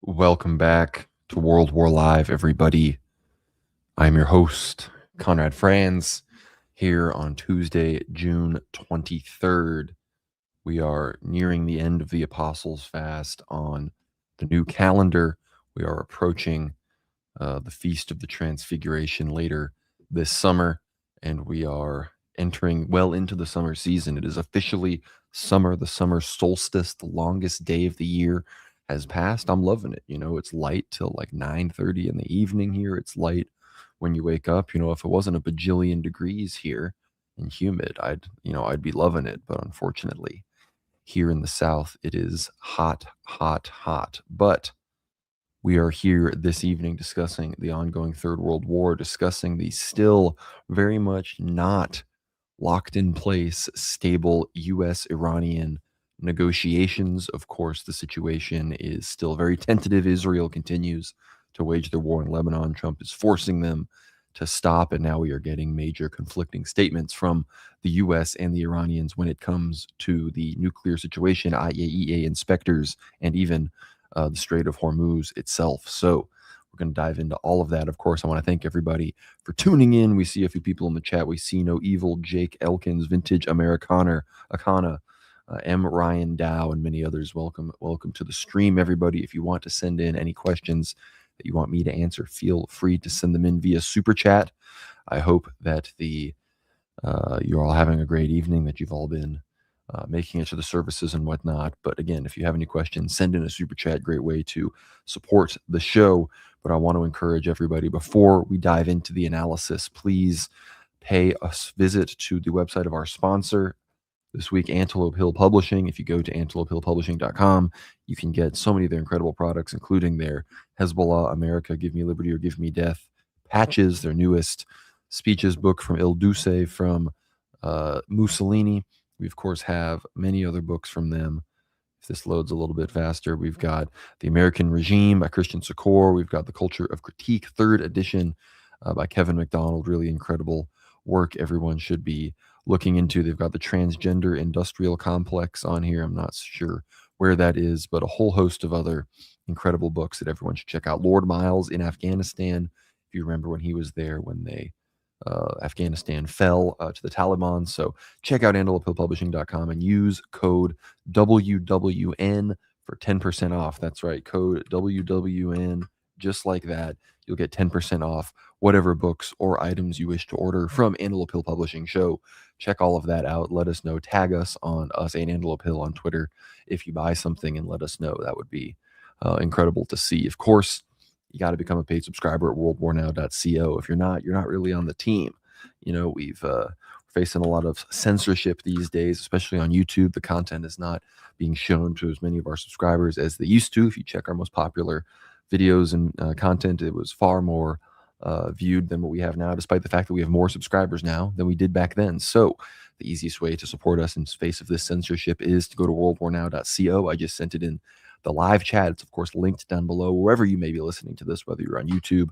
Welcome back to World War Live, everybody. I'm your host, Conrad Franz, here on Tuesday, June 23rd. We are nearing the end of the Apostles' Fast on the new calendar. We are approaching the Feast of the Transfiguration later this summer, and we are entering well into the summer season. It is officially summer, the summer solstice, the longest day of the year has passed. I'm loving it. It's light till like 9:30 in the evening here. It's light when you wake up. If it wasn't a bajillion degrees here and humid, I'd be loving it. But unfortunately, here in the South, it is hot, hot, hot. But we are here this evening discussing the ongoing Third World War, discussing the still very much not locked in place, stable U.S. Iranian negotiations. Of course, the situation is still very tentative. Israel continues to wage their war in Lebanon. Trump is forcing them to stop, and now we are getting major conflicting statements from the U.S. and the Iranians when it comes to the nuclear situation, IAEA inspectors, and even the Strait of Hormuz itself. So we're going to dive into all of that. Of course, I want to thank everybody for tuning in. We see a few people in the chat. We see No Evil, Jake Elkins, Vintage Americana, M. Ryan Dow, and many others. Welcome to the stream, everybody. If you want to send in any questions that you want me to answer, feel free to send them in via Super Chat. I hope that you're all having a great evening, that you've all been making it to the services and whatnot. But again, if you have any questions, send in a Super Chat. Great way to support the show. But I want to encourage everybody, before we dive into the analysis, please pay a visit to the website of our sponsor this week, Antelope Hill Publishing. If you go to antelopehillpublishing.com, you can get so many of their incredible products, including their Hezbollah, America, Give Me Liberty or Give Me Death patches, their newest speeches book from Il Duce, from Mussolini. We, of course, have many other books from them. If this loads a little bit faster, we've got The American Regime by Christian Sikor. We've got The Culture of Critique, 3rd edition by Kevin MacDonald. Really incredible work everyone should be looking into. They've got The Transgender Industrial Complex on here. I'm not sure where that is, but a whole host of other incredible books that everyone should check out. Lord Miles in Afghanistan, if you remember when he was there, when Afghanistan fell to the Taliban. So check out antelopehillpublishing.com and use code WWN for 10% off. That's right, code WWN, just like that. You'll get 10% off whatever books or items you wish to order from Antelope Hill Publishing Show. Check all of that out. Let us know. Tag us and Antelope Hill on Twitter if you buy something, and let us know. That would be incredible to see. Of course, you got to become a paid subscriber at worldwarnow.co. If you're not really on the team. We're facing a lot of censorship these days, especially on YouTube. The content is not being shown to as many of our subscribers as they used to. If you check our most popular videos and content, it was far more viewed than what we have now, despite the fact that we have more subscribers now than we did back then. So the easiest way to support us in face of this censorship is to go to worldwarnow.co. I just sent it in the live chat. It's, of course, linked down below wherever you may be listening to this, whether you're on YouTube,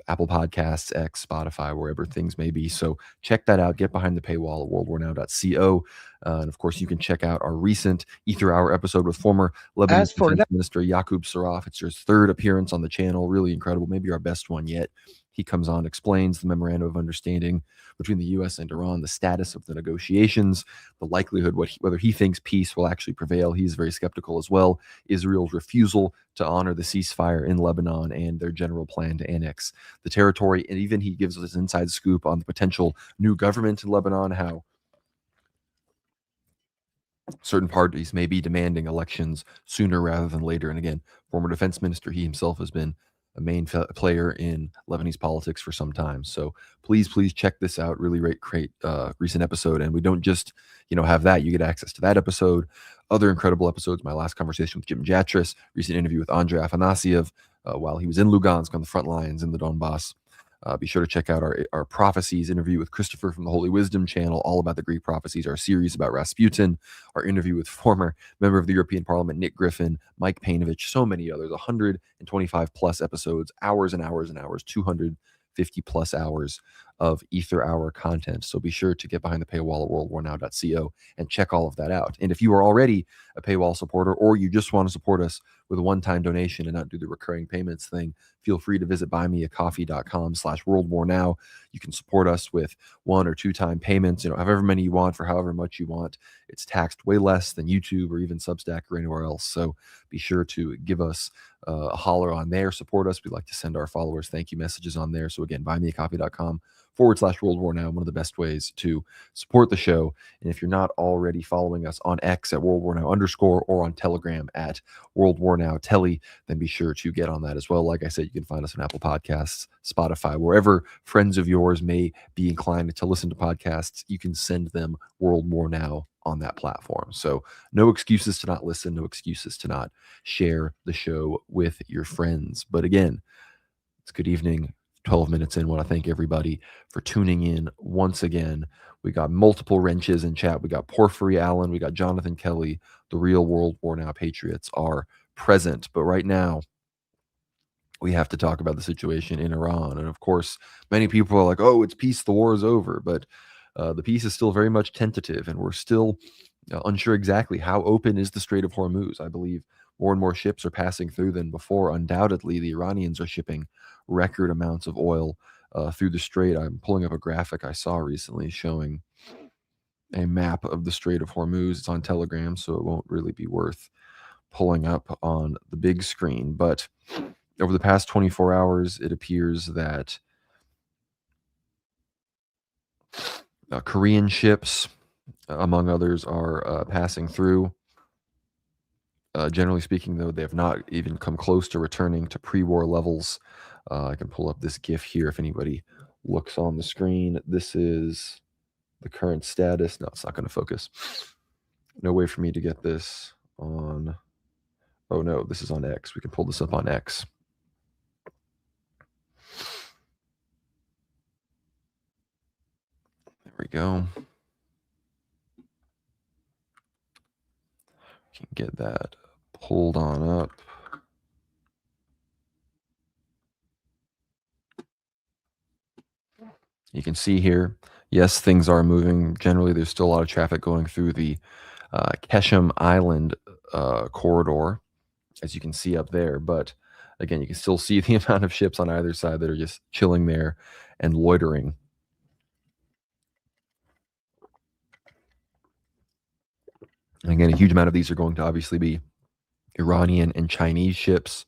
Apple Podcasts, X, Spotify, wherever things may be. So check that out. Get behind the paywall at worldwarnow.co. And of course, you can check out our recent Ether Hour episode with former Lebanese Defense Minister Yaqub Saraf. It's his 3rd appearance on the channel. Really incredible. Maybe our best one yet. He comes on, explains the memorandum of understanding between the U.S. and Iran, the status of the negotiations, the likelihood whether he thinks peace will actually prevail. He's very skeptical as well. Israel's refusal to honor the ceasefire in Lebanon and their general plan to annex the territory. And even he gives us his inside scoop on the potential new government in Lebanon, how certain parties may be demanding elections sooner rather than later. And again, former defense minister, he himself has been a main player in Lebanese politics for some time. So please check this out. Really great recent episode. And we don't just, have that. You get access to that episode, other incredible episodes. My last conversation with Jim Jatras, recent interview with Andrei Afanasyev while he was in Lugansk on the front lines in the Donbass. Be sure to check out our prophecies interview with Christopher from the Holy Wisdom channel, all about the Greek prophecies, our series about Rasputin, our interview with former member of the European Parliament, Nick Griffin, Mike Painovich, so many others, 125 plus episodes, hours and hours and hours, 250 plus hours of Ether Hour content. So be sure to get behind the paywall at worldwarnow.co and check all of that out. And if you are already a paywall supporter, or you just want to support us with a one-time donation and not do the recurring payments thing, feel free to visit buymeacoffee.com/worldwarnow. You can support us with 1 or 2 time payments, however many you want for however much you want. It's taxed way less than YouTube or even Substack or anywhere else. So be sure to give us a holler on there, support us. We like to send our followers thank you messages on there. So again, buymeacoffee.com/worldwarnow, one of the best ways to support the show. And if you're not already following us on X at @worldwarnow_ or on Telegram at @worldwarnowtelly, then be sure to get on that as well. Like I said, you can find us on Apple Podcasts, Spotify, wherever friends of yours may be inclined to listen to podcasts. You can send them World War Now on that platform. So no excuses to not listen, no excuses to not share the show with your friends. But again, it's good evening. 12 minutes in. I want to thank everybody for tuning in once again. We got multiple wrenches in chat. We got Porphyry Allen. We got Jonathan Kelly. The real World War Now patriots are present. But right now, we have to talk about the situation in Iran. And of course, many people are like, oh, it's peace. The war is over. But the peace is still very much tentative. And we're still unsure exactly how open is the Strait of Hormuz. I believe more and more ships are passing through than before. Undoubtedly, the Iranians are shipping record amounts of oil through the strait. I'm pulling up a graphic I saw recently showing a map of the Strait of Hormuz. It's on Telegram, so it won't really be worth pulling up on the big screen. But over the past 24 hours, it appears that Korean ships, among others, are passing through. Generally speaking, though, they have not even come close to returning to pre-war levels. I can pull up this GIF here if anybody looks on the screen. This is the current status. No, it's not going to focus. No way for me to get this on. Oh, no, this is on X. We can pull this up on X. There we go. Can get that pulled on up. You can see here, yes, things are moving. Generally, there's still a lot of traffic going through the Keshem Island corridor, as you can see up there. But again, you can still see the amount of ships on either side that are just chilling there and loitering. And again, a huge amount of these are going to obviously be Iranian and Chinese ships.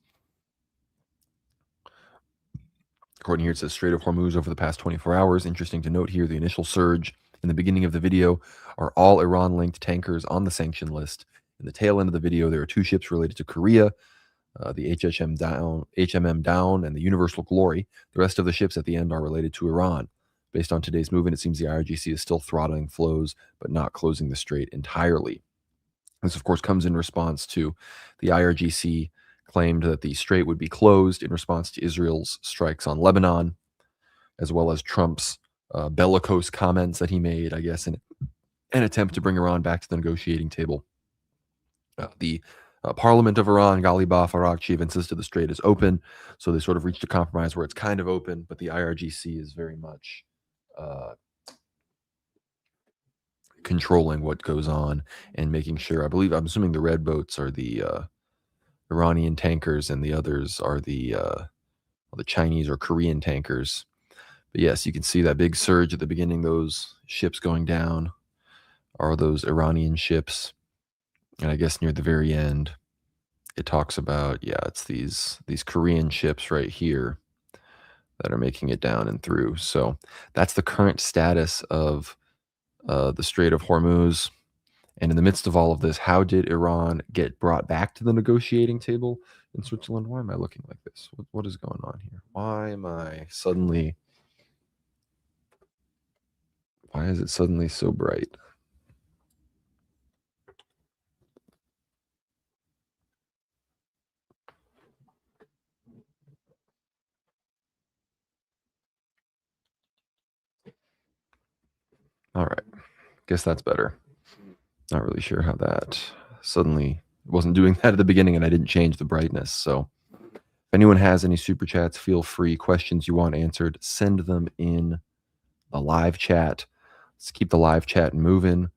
According here, it says Strait of Hormuz over the past 24 hours. Interesting to note here, the initial surge in the beginning of the video are all Iran-linked tankers on the sanction list. In the tail end of the video, there are 2 ships related to Korea, the HMM Down and the Universal Glory. The rest of the ships at the end are related to Iran. Based on today's movement, it seems the IRGC is still throttling flows, but not closing the strait entirely. This, of course, comes in response to the IRGC claimed that the strait would be closed in response to Israel's strikes on Lebanon, as well as Trump's bellicose comments that he made, I guess, in an attempt to bring Iran back to the negotiating table. The Parliament of Iran, Ghalibaf Arakchi, insisted the strait is open, so they sort of reached a compromise where it's kind of open, but the IRGC is very much controlling what goes on and making sure. I'm assuming the red boats are the Iranian tankers and the others are the Chinese or Korean tankers. But yes, you can see that big surge at the beginning. Those ships going down are those Iranian ships. And I guess near the very end, it talks about, it's these Korean ships right here that are making it down and through. So that's the current status of the Strait of Hormuz. And in the midst of all of this, how did Iran get brought back to the negotiating table in Switzerland? Why am I looking like this? What is going on here? Why is it suddenly so bright? All right. Guess that's better. Not really sure how that suddenly wasn't doing that at the beginning, and I didn't change the brightness. So if anyone has any super chats, feel free. Questions you want answered, send them in the live chat. Let's keep the live chat moving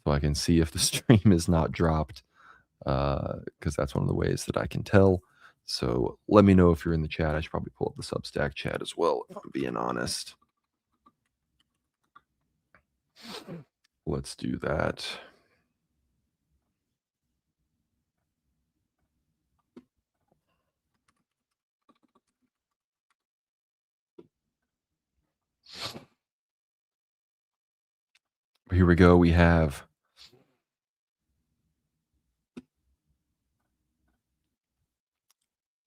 so I can see if the stream is not dropped. because that's one of the ways that I can tell. So let me know if you're in the chat. I should probably pull up the Substack chat as well, if I'm being honest. Let's do that. Here we go. We have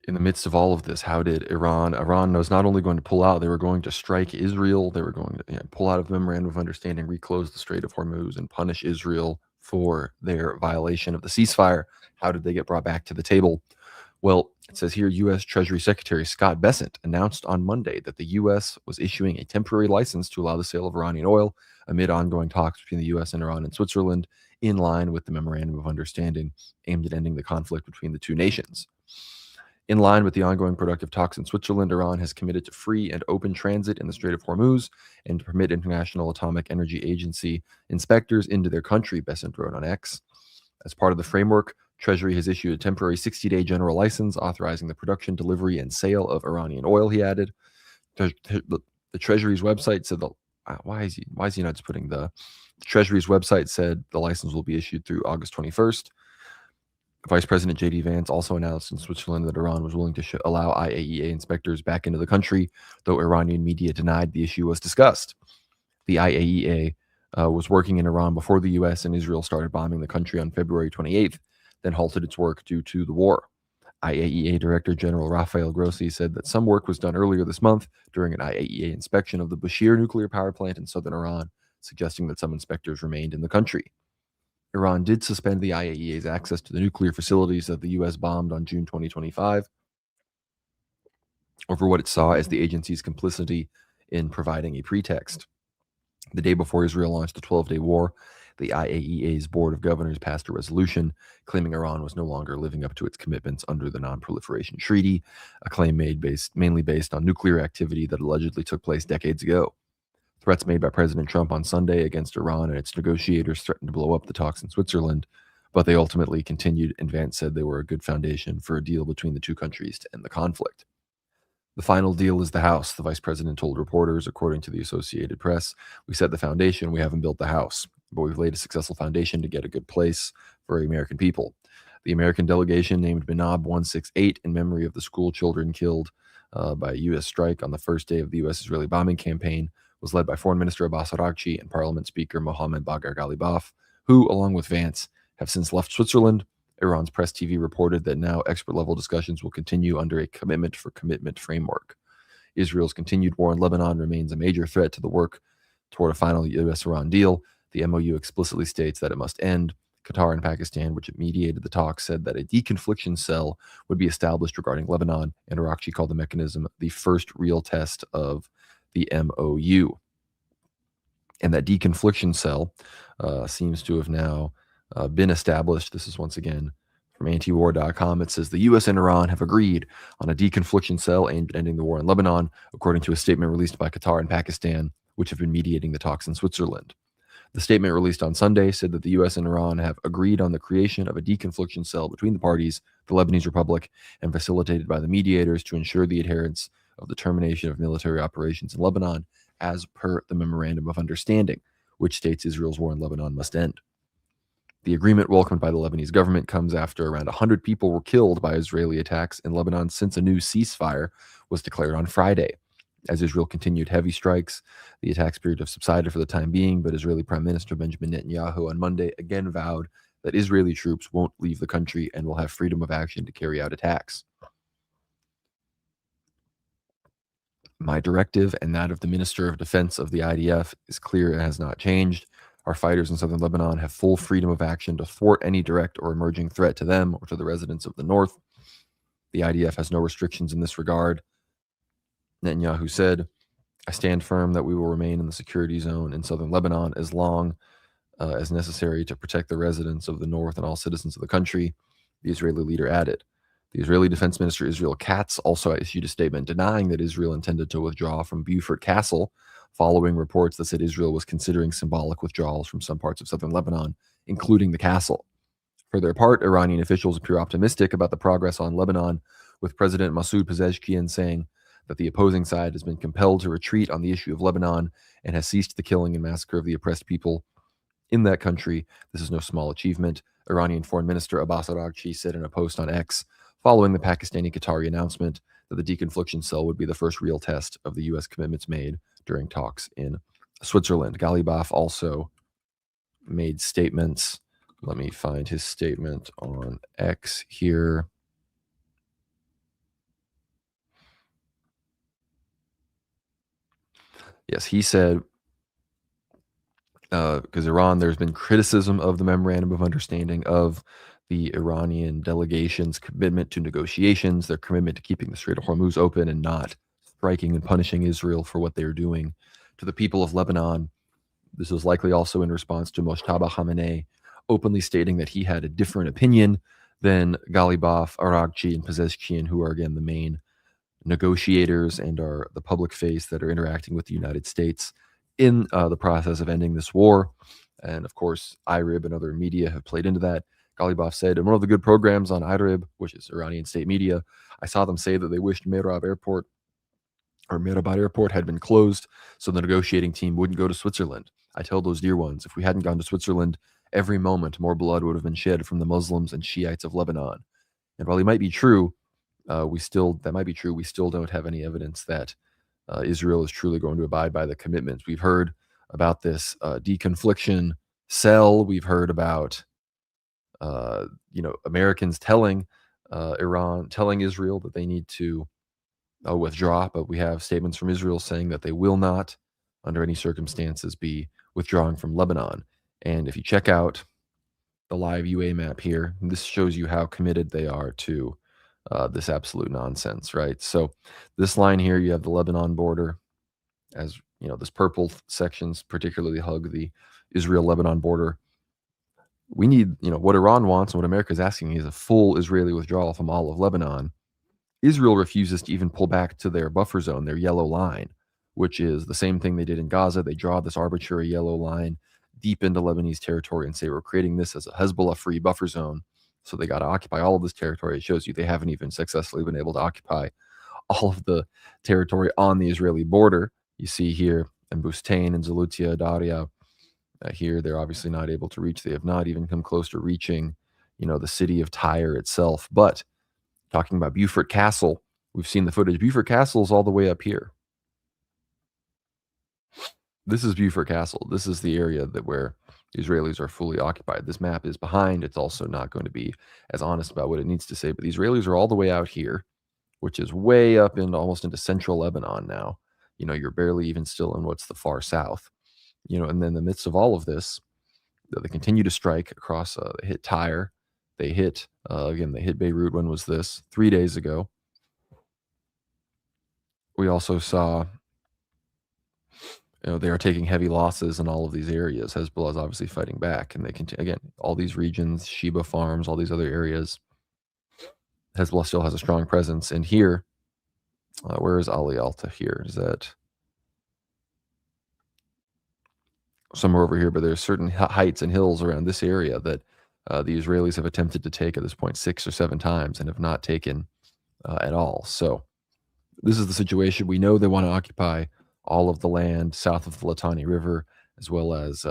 in the midst of all of this, how did Iran was not only going to pull out, they were going to strike Israel. They were going to pull out of the memorandum of understanding, reclose the Strait of Hormuz, and punish Israel for their violation of the ceasefire. How did they get brought back to the table? Well, it says here, U.S. Treasury Secretary Scott Bessent announced on Monday that the U.S. was issuing a temporary license to allow the sale of Iranian oil amid ongoing talks between the U.S. and Iran and Switzerland, in line with the memorandum of understanding aimed at ending the conflict between the two nations. In line with the ongoing productive talks in Switzerland, Iran has committed to free and open transit in the Strait of Hormuz and to permit International Atomic Energy Agency inspectors into their country, Bessent wrote on X. As part of the framework, Treasury has issued a temporary 60-day general license authorizing the production, delivery, and sale of Iranian oil, he added. The Treasury's website said why is he not just putting the Treasury's website said the license will be issued through August 21st. Vice President J.D. Vance also announced in Switzerland that Iran was willing to allow IAEA inspectors back into the country, though Iranian media denied the issue was discussed. The IAEA was working in Iran before the U.S. and Israel started bombing the country on February 28th, then halted its work due to the war. IAEA Director General Rafael Grossi said that some work was done earlier this month during an IAEA inspection of the Bushehr nuclear power plant in southern Iran, suggesting that some inspectors remained in the country. Iran did suspend the IAEA's access to the nuclear facilities that the U.S. bombed on June 2025 over what it saw as the agency's complicity in providing a pretext. The day before Israel launched a 12-day war, the IAEA's Board of Governors passed a resolution claiming Iran was no longer living up to its commitments under the Non-Proliferation Treaty, a claim mainly based on nuclear activity that allegedly took place decades ago. Threats made by President Trump on Sunday against Iran and its negotiators threatened to blow up the talks in Switzerland, but they ultimately continued, and Vance said they were a good foundation for a deal between the two countries to end the conflict. The final deal is the house, the vice president told reporters, according to the Associated Press. We set the foundation, we haven't built the house, but we've laid a successful foundation to get a good place for the American people. The American delegation named Benab 168 in memory of the school children killed by a U.S. strike on the first day of the U.S.-Israeli bombing campaign was led by Foreign Minister Abbas Araghchi and Parliament Speaker Mohammad Bagher Ghalibaf, who, along with Vance, have since left Switzerland. Iran's press TV reported that now expert-level discussions will continue under a commitment for commitment framework. Israel's continued war in Lebanon remains a major threat to the work toward a final U.S.-Iran deal. The MOU explicitly states that it must end. Qatar and Pakistan, which mediated the talks, said that a deconfliction cell would be established regarding Lebanon, and Araghchi called the mechanism the first real test of the MOU. And that deconfliction cell seems to have now been established. This is once again from antiwar.com. It says the U.S. and Iran have agreed on a deconfliction cell aimed at ending the war in Lebanon, according to a statement released by Qatar and Pakistan, which have been mediating the talks in Switzerland. The statement released on Sunday said that the U.S. and Iran have agreed on the creation of a deconfliction cell between the parties, the Lebanese Republic, and facilitated by the mediators to ensure the adherence of the termination of military operations in Lebanon as per the Memorandum of Understanding, which states Israel's war in Lebanon must end. The agreement, welcomed by the Lebanese government, comes after around 100 people were killed by Israeli attacks in Lebanon since a new ceasefire was declared on Friday. As Israel continued heavy strikes, the attacks appeared to have subsided for the time being, but Israeli Prime Minister Benjamin Netanyahu on Monday again vowed that Israeli troops won't leave the country and will have freedom of action to carry out attacks. My directive and that of the Minister of Defense of the IDF is clear and has not changed. Our fighters in southern Lebanon have full freedom of action to thwart any direct or emerging threat to them or to the residents of the north. The IDF has no restrictions in this regard. Netanyahu said, I stand firm that we will remain in the security zone in southern Lebanon as long as necessary to protect the residents of the north and all citizens of the country, the Israeli leader added. The Israeli Defense Minister Israel Katz also issued a statement denying that Israel intended to withdraw from Beaufort Castle, following reports that said Israel was considering symbolic withdrawals from some parts of southern Lebanon, including the castle. For their part, Iranian officials appear optimistic about the progress on Lebanon, with President Masoud Pezeshkian saying that the opposing side has been compelled to retreat on the issue of Lebanon and has ceased the killing and massacre of the oppressed people in that country. This is no small achievement. Iranian Foreign Minister Abbas Araghchi said in a post on X, following the Pakistani-Qatari announcement that the deconfliction cell would be the first real test of the U.S. commitments made during talks in Switzerland. Ghalibaf also made statements. Let me find his statement on X here. Yes, he said, because Iran, there's been criticism of the memorandum of understanding of the Iranian delegation's commitment to negotiations, their commitment to keeping the Strait of Hormuz open and not striking and punishing Israel for what they are doing to the people of Lebanon. This was likely also in response to Mojtaba Khamenei openly stating that he had a different opinion than Ghalibaf, Araghchi, and Pezeshkian, who are again the main negotiators and are the public face that are interacting with the United States in the process of ending this war. And of course, IRIB and other media have played into that. Ghalibaf said, in one of the good programs on IRIB, which is Iranian state media, I saw them say that they wished Merabat Airport had been closed so the negotiating team wouldn't go to Switzerland. I tell those dear ones, if we hadn't gone to Switzerland, every moment more blood would have been shed from the Muslims and Shiites of Lebanon. And while it might be true, we still don't have any evidence that Israel is truly going to abide by the commitments. We've heard about this deconfliction cell. We've heard about Americans telling Israel that they need to withdraw, but we have statements from Israel saying that they will not, under any circumstances, be withdrawing from Lebanon. And if you check out the live UA map here, this shows you how committed they are to this absolute nonsense, right? So this line here, you have the Lebanon border, as you know, this purple sections particularly hug the Israel-Lebanon border. We need, what Iran wants and what America is asking is a full Israeli withdrawal from all of Lebanon. Israel refuses to even pull back to their buffer zone, their yellow line, which is the same thing they did in Gaza. They draw this arbitrary yellow line deep into Lebanese territory and say, we're creating this as a Hezbollah-free buffer zone. So they got to occupy all of this territory. It shows you they haven't even successfully been able to occupy all of the territory on the Israeli border. You see here in Bustain and Zalutia, Daria, here they're obviously not able to reach. They have not even come close to reaching, the city of Tyre itself. But talking about Beaufort Castle, we've seen the footage. Beaufort Castle is all the way up here. This is Beaufort Castle. This is the area where the Israelis are fully occupied. This map is behind. It's also not going to be as honest about what it needs to say. But the Israelis are all the way out here, which is way up into almost into central Lebanon now. You're barely even still in what's the far south. And then in the midst of all of this, they continue to strike across. They hit Tyre. They hit, they hit Beirut. When was this? 3 days ago. We also saw, they are taking heavy losses in all of these areas. Hezbollah is obviously fighting back. And they continue, again, all these regions, Sheba Farms, all these other areas. Hezbollah still has a strong presence. And here, where is Ali Alta here? Is that somewhere over here? But there's certain heights and hills around this area that the Israelis have attempted to take at this point 6 or 7 times and have not taken at all. So this is the situation. We know they want to occupy all of the land south of the Litani River, as well as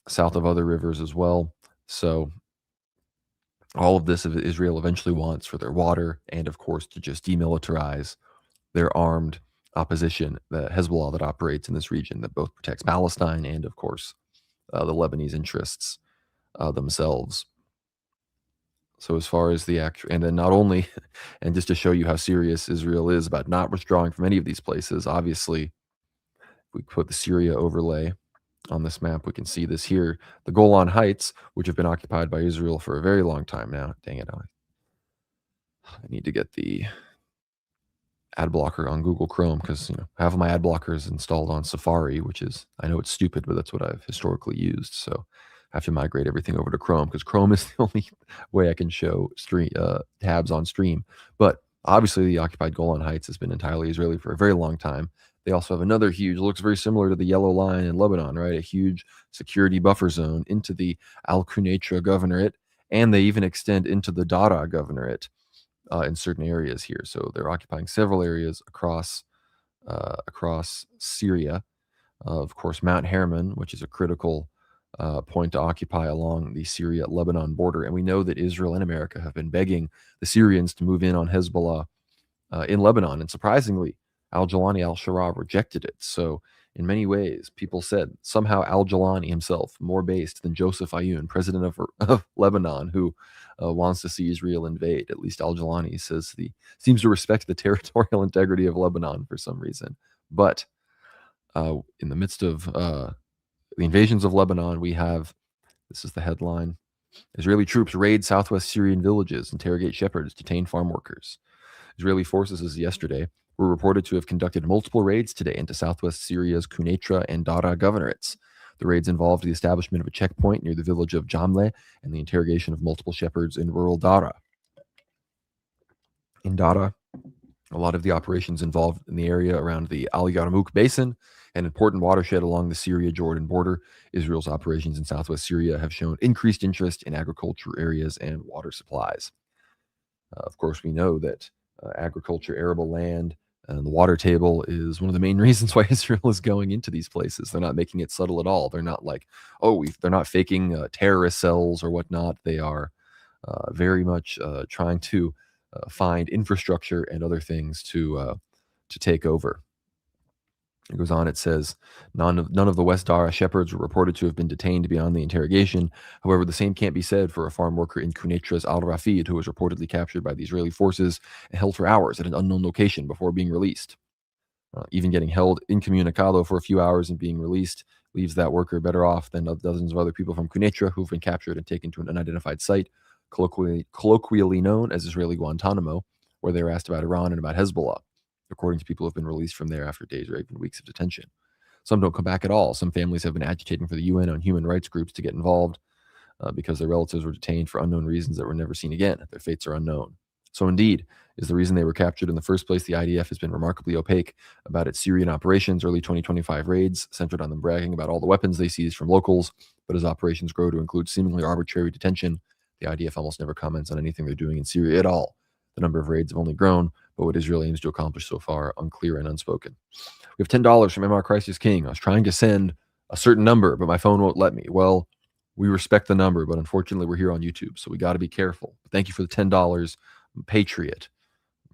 south of other rivers as well. So all of this Israel eventually wants for their water and, of course, to just demilitarize their armed opposition, the Hezbollah that operates in this region that both protects Palestine and, of course, the Lebanese interests themselves. So as far as the actual, and then not only, and just to show you how serious Israel is about not withdrawing from any of these places, obviously, if we put the Syria overlay on this map, we can see this here. The Golan Heights, which have been occupied by Israel for a very long time now. Dang it, I need to get the ad blocker on Google Chrome because half of my ad blocker is installed on Safari, which is, I know it's stupid, but that's what I've historically used. So I have to migrate everything over to Chrome because Chrome is the only way I can show tabs on stream. But obviously the occupied Golan Heights has been entirely Israeli for a very long time. They also have another huge, looks very similar to the yellow line in Lebanon, right? A huge security buffer zone into the Al-Quneitra governorate. and they even extend into the Dara governorate in certain areas here. So they're occupying several areas across Syria. Of course, Mount Hermon, which is a critical point to occupy along the Syria-Lebanon border. And we know that Israel and America have been begging the Syrians to move in on Hezbollah in Lebanon. And surprisingly, al-Jawani al-Shara rejected it. So in many ways, people said somehow al-Jawani himself, more based than Joseph Ayoun, president of Lebanon, who wants to see Israel invade. At least al-Jawani seems to respect the territorial integrity of Lebanon for some reason. But in the midst of the invasions of Lebanon, we have, this is the headline, Israeli troops raid southwest Syrian villages, interrogate shepherds, detain farm workers. Israeli forces, as yesterday, were reported to have conducted multiple raids today into southwest Syria's Quneitra and Dara governorates. The raids involved the establishment of a checkpoint near the village of Jamle and the interrogation of multiple shepherds in rural Dara. In Dara, a lot of the operations involved in the area around the Al Yarmouk Basin, an important watershed along the Syria-Jordan border. Israel's operations in southwest Syria have shown increased interest in agriculture areas and water supplies. Of course, we know that agriculture, arable land, and the water table is one of the main reasons why Israel is going into these places. They're not making it subtle at all. They're not like, they're not faking terrorist cells or whatnot. They are very much trying to find infrastructure and other things to take over. It goes on, it says, none of the West Dara shepherds were reported to have been detained beyond the interrogation. However, the same can't be said for a farm worker in Qunetra's Al-Rafid, who was reportedly captured by the Israeli forces and held for hours at an unknown location before being released. Even getting held incommunicado for a few hours and being released leaves that worker better off than dozens of other people from Quneitra who've been captured and taken to an unidentified site, colloquially known as Israeli Guantanamo, where they were asked about Iran and about Hezbollah, according to people who have been released from there after days or even weeks of detention. Some don't come back at all. Some families have been agitating for the UN and human rights groups to get involved because their relatives were detained for unknown reasons that were never seen again. Their fates are unknown. So indeed, is the reason they were captured in the first place. The IDF has been remarkably opaque about its Syrian operations. Early 2025 raids centered on them bragging about all the weapons they seized from locals, but as operations grow to include seemingly arbitrary detention, the IDF almost never comments on anything they're doing in Syria at all. The number of raids have only grown, but what Israel aims to accomplish so far, unclear and unspoken. We have $10 from MR Christ is King. I was trying to send a certain number, but my phone won't let me. Well, we respect the number, but unfortunately we're here on YouTube, so we got to be careful. But thank you for the $10, Patriot.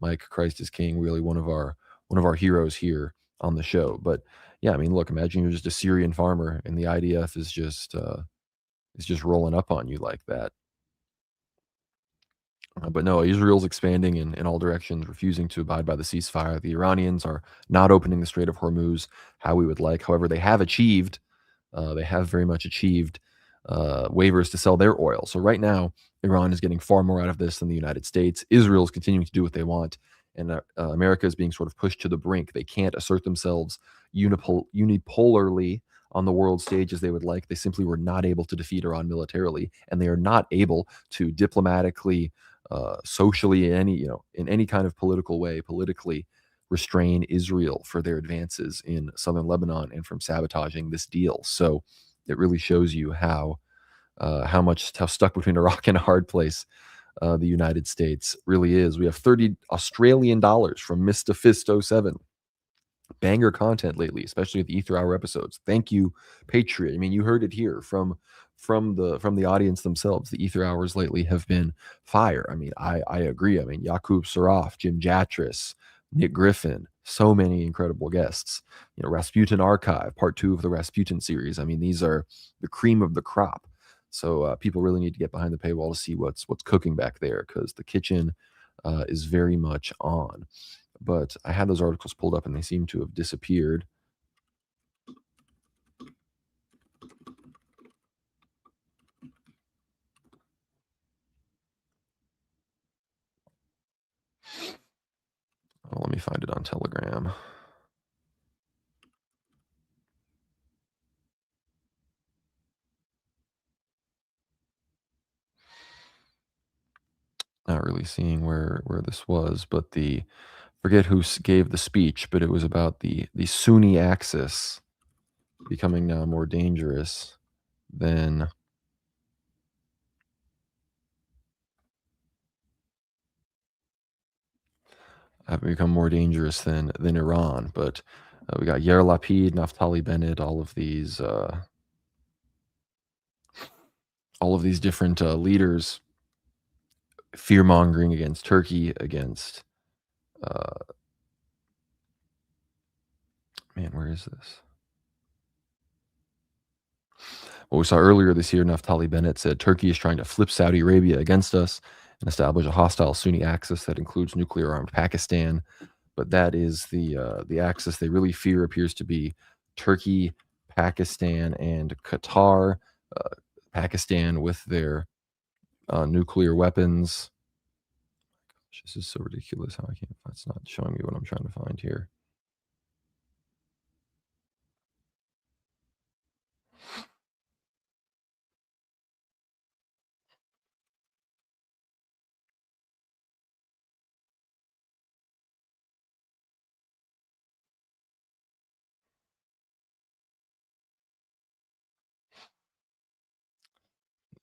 Mike Christ is King, really one of our heroes here on the show. But yeah, I mean, look, imagine you're just a Syrian farmer and the IDF is just rolling up on you like that. But no, Israel's expanding in all directions, refusing to abide by the ceasefire. The Iranians are not opening the Strait of Hormuz how we would like. However, they have very much achieved waivers to sell their oil. So right now, Iran is getting far more out of this than the United States. Israel is continuing to do what they want, and America is being sort of pushed to the brink. They can't assert themselves unipolarly on the world stage as they would like. They simply were not able to defeat Iran militarily, and they are not able to diplomatically, socially, in any kind of political way, politically restrain Israel for their advances in southern Lebanon and from sabotaging this deal. So it really shows you how stuck between a rock and a hard place the United States really is. We have 30 Australian dollars from Mr. Fist07. Banger content lately, especially the Ether Hour episodes. Thank you, Patriot. I mean, you heard it here from the audience themselves. The Ether Hours lately have been fire. I mean, I agree. I mean, Yakub Saraf, Jim Jatris, Nick Griffin, so many incredible guests. Rasputin Archive, part 2 of the Rasputin series. I mean, these are the cream of the crop. So people really need to get behind the paywall to see what's cooking back there, because the kitchen is very much on. But I had those articles pulled up and they seem to have disappeared. Oh, let me find it on Telegram. Not really seeing where this was, but forget who gave the speech, but it was about the Sunni axis becoming now more dangerous than haven't become more dangerous than Iran. But we got Yair Lapid, Naftali Bennett, all of these different leaders fear mongering against Turkey, against man, where is this? What we saw earlier this year, Naftali Bennett said Turkey is trying to flip Saudi Arabia against us and establish a hostile Sunni axis that includes nuclear-armed Pakistan. But that is the axis they really fear appears to be Turkey, Pakistan, and Qatar. Pakistan with their nuclear weapons. Gosh, this is so ridiculous how I can't. It's not showing me what I'm trying to find here.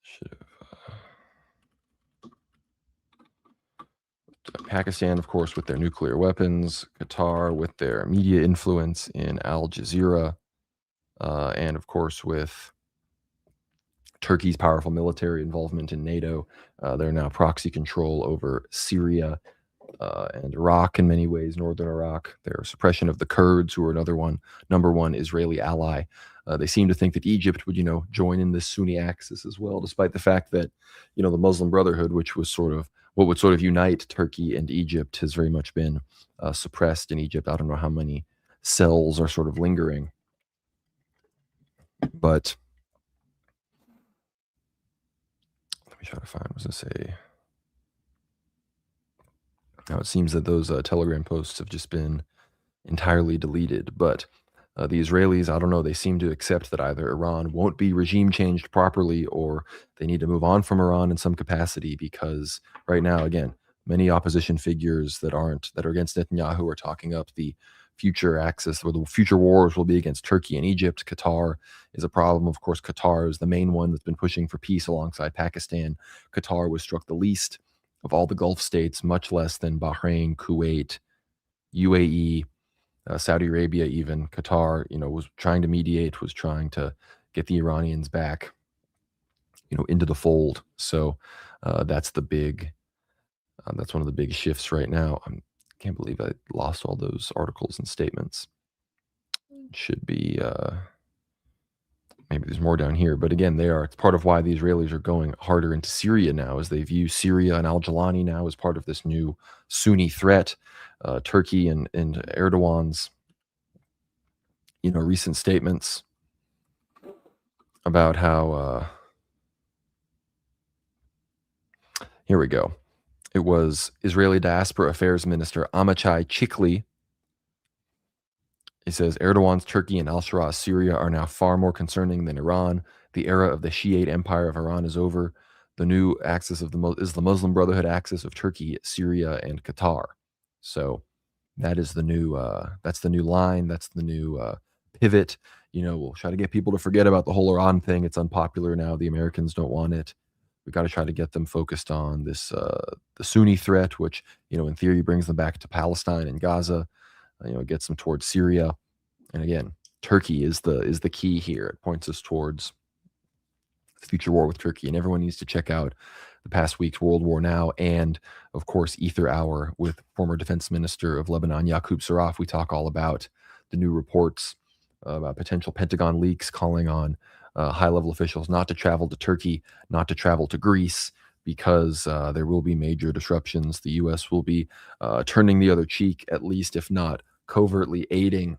Should have. Pakistan, of course, with their nuclear weapons, Qatar with their media influence in Al Jazeera, and of course with Turkey's powerful military involvement in NATO. They're now proxy control over Syria and Iraq in many ways, northern Iraq. Their suppression of the Kurds, who are number one Israeli ally. They seem to think that Egypt would, join in this Sunni axis as well, despite the fact that, the Muslim Brotherhood, which was what would sort of unite Turkey and Egypt, has very much been suppressed in Egypt. I don't know how many cells are sort of lingering, but let me try to find. What does it say? Now it seems that those Telegram posts have just been entirely deleted. But the Israelis, I don't know, they seem to accept that either Iran won't be regime changed properly or they need to move on from Iran in some capacity, because right now, again, many opposition figures that are against Netanyahu are talking up the future axis, where the future wars will be against Turkey and Egypt. Qatar is a problem. Of course, Qatar is the main one that's been pushing for peace alongside Pakistan. Qatar was struck the least of all the Gulf states, much less than Bahrain, Kuwait, UAE, Saudi Arabia, even Qatar, was trying to mediate, was trying to get the Iranians back, into the fold. So that's that's one of the big shifts right now. I can't believe I lost all those articles and statements. It should be maybe there's more down here, but again, it's part of why the Israelis are going harder into Syria now, as they view Syria and al-Jilani now as part of this new Sunni threat. Turkey and Erdogan's recent statements about how here we go. It was Israeli Diaspora Affairs Minister Amichai Chikli. He says Erdogan's Turkey and al-Shara Syria are now far more concerning than Iran. The era of the Shiite empire of Iran is over. The new axis is the Muslim Brotherhood axis of Turkey, Syria, and Qatar. So that is the new that's the new line. That's the new pivot. We'll try to get people to forget about the whole Iran thing. It's unpopular now. The Americans don't want it. We've got to try to get them focused on this the Sunni threat, which in theory brings them back to Palestine and Gaza. It gets them towards Syria, and again, Turkey is the key here. It points us towards the future war with Turkey, and everyone needs to check out the past week's World War Now, and of course, Ether Hour with former Defense Minister of Lebanon, Yaqub Saraf. We talk all about the new reports about potential Pentagon leaks, calling on high-level officials not to travel to Turkey, not to travel to Greece, because there will be major disruptions. The U.S. will be turning the other cheek, at least, if not covertly aiding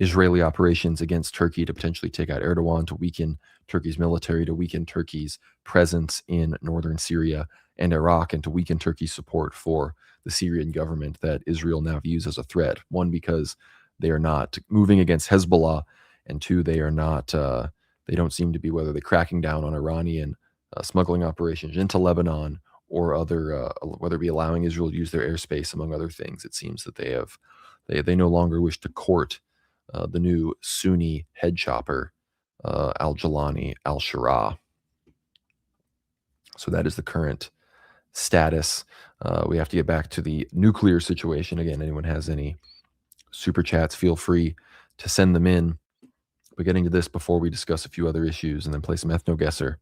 Israeli operations against Turkey to potentially take out Erdogan, to weaken Turkey's military, to weaken Turkey's presence in northern Syria and Iraq, and to weaken Turkey's support for the Syrian government that Israel now views as a threat. One, because they are not moving against Hezbollah, and two, they are not. They don't seem to be, whether they're cracking down on Iranian smuggling operations into Lebanon or other, whether it be allowing Israel to use their airspace, among other things. It seems that they no longer wish to court the new Sunni head chopper, al-Jilani, al-Shara. So that is the current status. We have to get back to the nuclear situation. Again, anyone has any super chats, feel free to send them in. But getting to this before we discuss a few other issues and then play some ethno-guesser.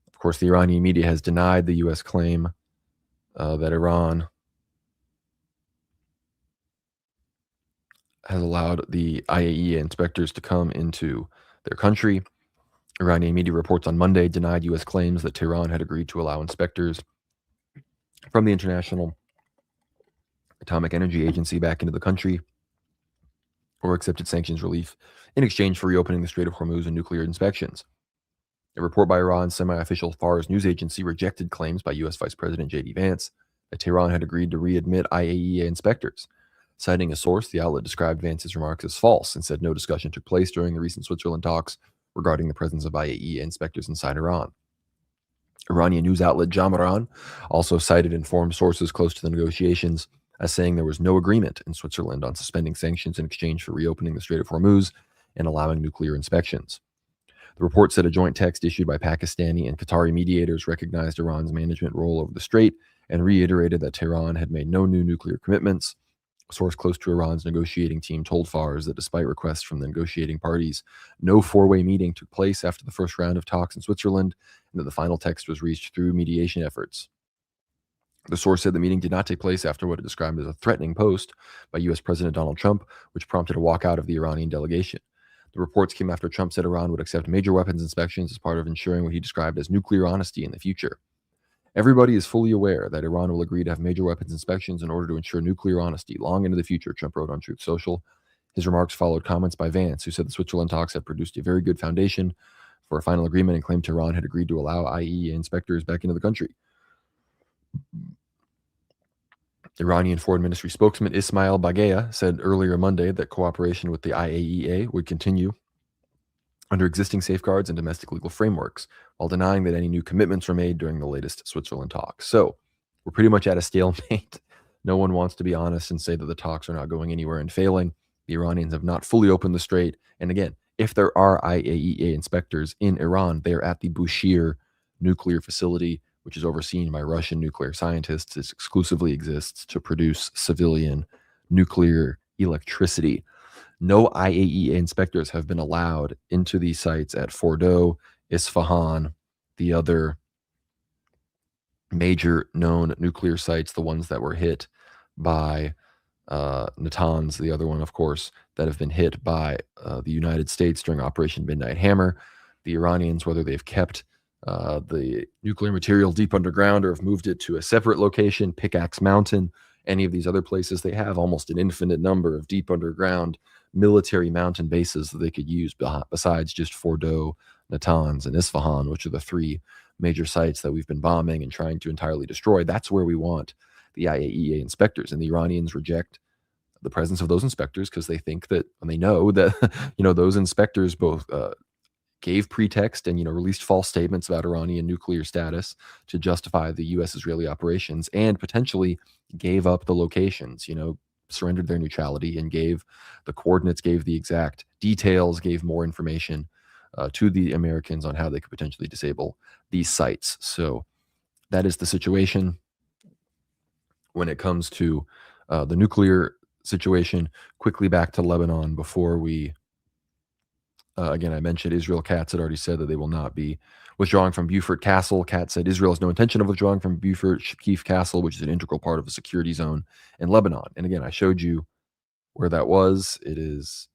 Of course, the Iranian media has denied the U.S. claim that Iran has allowed the IAEA inspectors to come into their country. Iranian media reports on Monday denied U.S. claims that Tehran had agreed to allow inspectors from the International Atomic Energy Agency back into the country or accepted sanctions relief in exchange for reopening the Strait of Hormuz and nuclear inspections. A report by Iran's semi-official Fars news agency rejected claims by U.S. Vice President J.D. Vance that Tehran had agreed to readmit IAEA inspectors. Citing a source, the outlet described Vance's remarks as false and said no discussion took place during the recent Switzerland talks regarding the presence of IAEA inspectors inside Iran. Iranian news outlet Jamaran also cited informed sources close to the negotiations as saying there was no agreement in Switzerland on suspending sanctions in exchange for reopening the Strait of Hormuz and allowing nuclear inspections. The report said a joint text issued by Pakistani and Qatari mediators recognized Iran's management role over the strait and reiterated that Tehran had made no new nuclear commitments. A source close to Iran's negotiating team told Fars that despite requests from the negotiating parties, no four-way meeting took place after the first round of talks in Switzerland, and that the final text was reached through mediation efforts. The source said the meeting did not take place after what it described as a threatening post by U.S. President Donald Trump, which prompted a walkout of the Iranian delegation. The reports came after Trump said Iran would accept major weapons inspections as part of ensuring what he described as nuclear honesty in the future. Everybody is fully aware that Iran will agree to have major weapons inspections in order to ensure nuclear honesty long into the future, Trump wrote on Truth Social. His remarks followed comments by Vance, who said the Switzerland talks had produced a very good foundation for a final agreement and claimed Tehran had agreed to allow IAEA inspectors back into the country. Iranian Foreign Ministry spokesman Ismail Baghea said earlier Monday that cooperation with the IAEA would continue under existing safeguards and domestic legal frameworks, while denying that any new commitments were made during the latest Switzerland talks. So we're pretty much at a stalemate. No one wants to be honest and say that the talks are not going anywhere and failing. The Iranians have not fully opened the strait. And again, if there are IAEA inspectors in Iran, they're at the Bushehr nuclear facility, which is overseen by Russian nuclear scientists. It exclusively exists to produce civilian nuclear electricity. No IAEA inspectors have been allowed into these sites at Fordow, Isfahan, the other major known nuclear sites, the ones that were hit by Natanz, the other one, of course, that have been hit by the United States during Operation Midnight Hammer. The Iranians, whether they've kept the nuclear material deep underground or have moved it to a separate location, Pickaxe Mountain, any of these other places, they have almost an infinite number of deep underground military mountain bases that they could use besides just Fordow, Natanz, and Isfahan, which are the three major sites that we've been bombing and trying to entirely destroy. That's where we want the IAEA inspectors, and the Iranians reject the presence of those inspectors because they think that, and they know that, those inspectors both gave pretext and, released false statements about Iranian nuclear status to justify the U.S.-Israeli operations and potentially gave up the locations, surrendered their neutrality and gave the coordinates, gave the exact details, gave more information to the Americans on how they could potentially disable these sites. So that is the situation when it comes to the nuclear situation. Quickly back to Lebanon before we again, I mentioned Israel. Katz had already said that they will not be withdrawing from Beaufort Castle. Katz said Israel has no intention of withdrawing from Beaufort Shakif Castle, which is an integral part of a security zone in Lebanon. And again, I showed you where that was. It is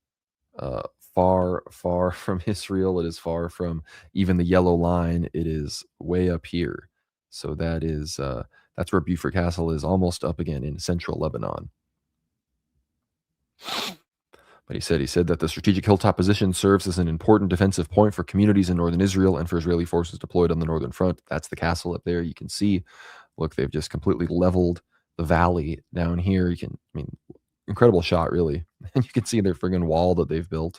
far, far from Israel. It is far from even the yellow line. It is way up here. So that is that's where Beaufort Castle is, almost up again in central Lebanon. But he said that the strategic hilltop position serves as an important defensive point for communities in northern Israel and for Israeli forces deployed on the northern front. That's the castle up there. You can see, look, they've just completely leveled the valley down here. Incredible shot, really. And you can see their friggin' wall that they've built.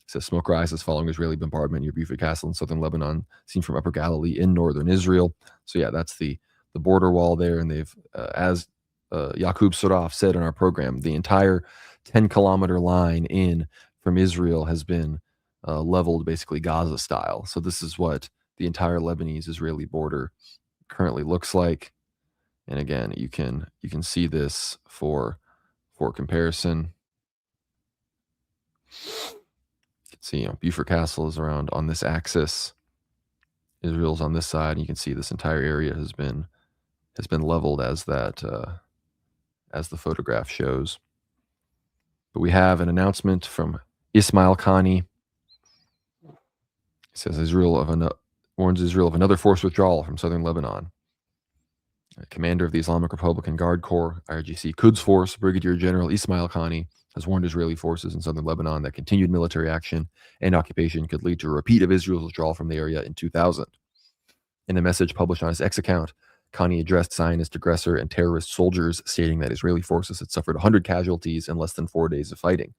It says smoke rises following Israeli bombardment near Beaufort Castle in southern Lebanon, seen from Upper Galilee in northern Israel. So yeah, that's the border wall there. And they've, as Yaqub Suraf said in our program, the entire 10-kilometer line in from Israel has been leveled basically Gaza style. So this is what the entire Lebanese-Israeli border currently looks like. And again, you can see this for comparison. You can see, Beaufort Castle is around on this axis. Israel's on this side, and you can see this entire area has been leveled as that as the photograph shows. But we have an announcement from Ismail Khani. It says warns Israel of another forced withdrawal from southern Lebanon. Commander of the Islamic Republican Guard Corps, IRGC Quds Force, Brigadier General Ismail Khani, has warned Israeli forces in southern Lebanon that continued military action and occupation could lead to a repeat of Israel's withdrawal from the area in 2000. In a message published on his X account, Khani addressed Zionist aggressor and terrorist soldiers, stating that Israeli forces had suffered 100 casualties in less than 4 days of fighting.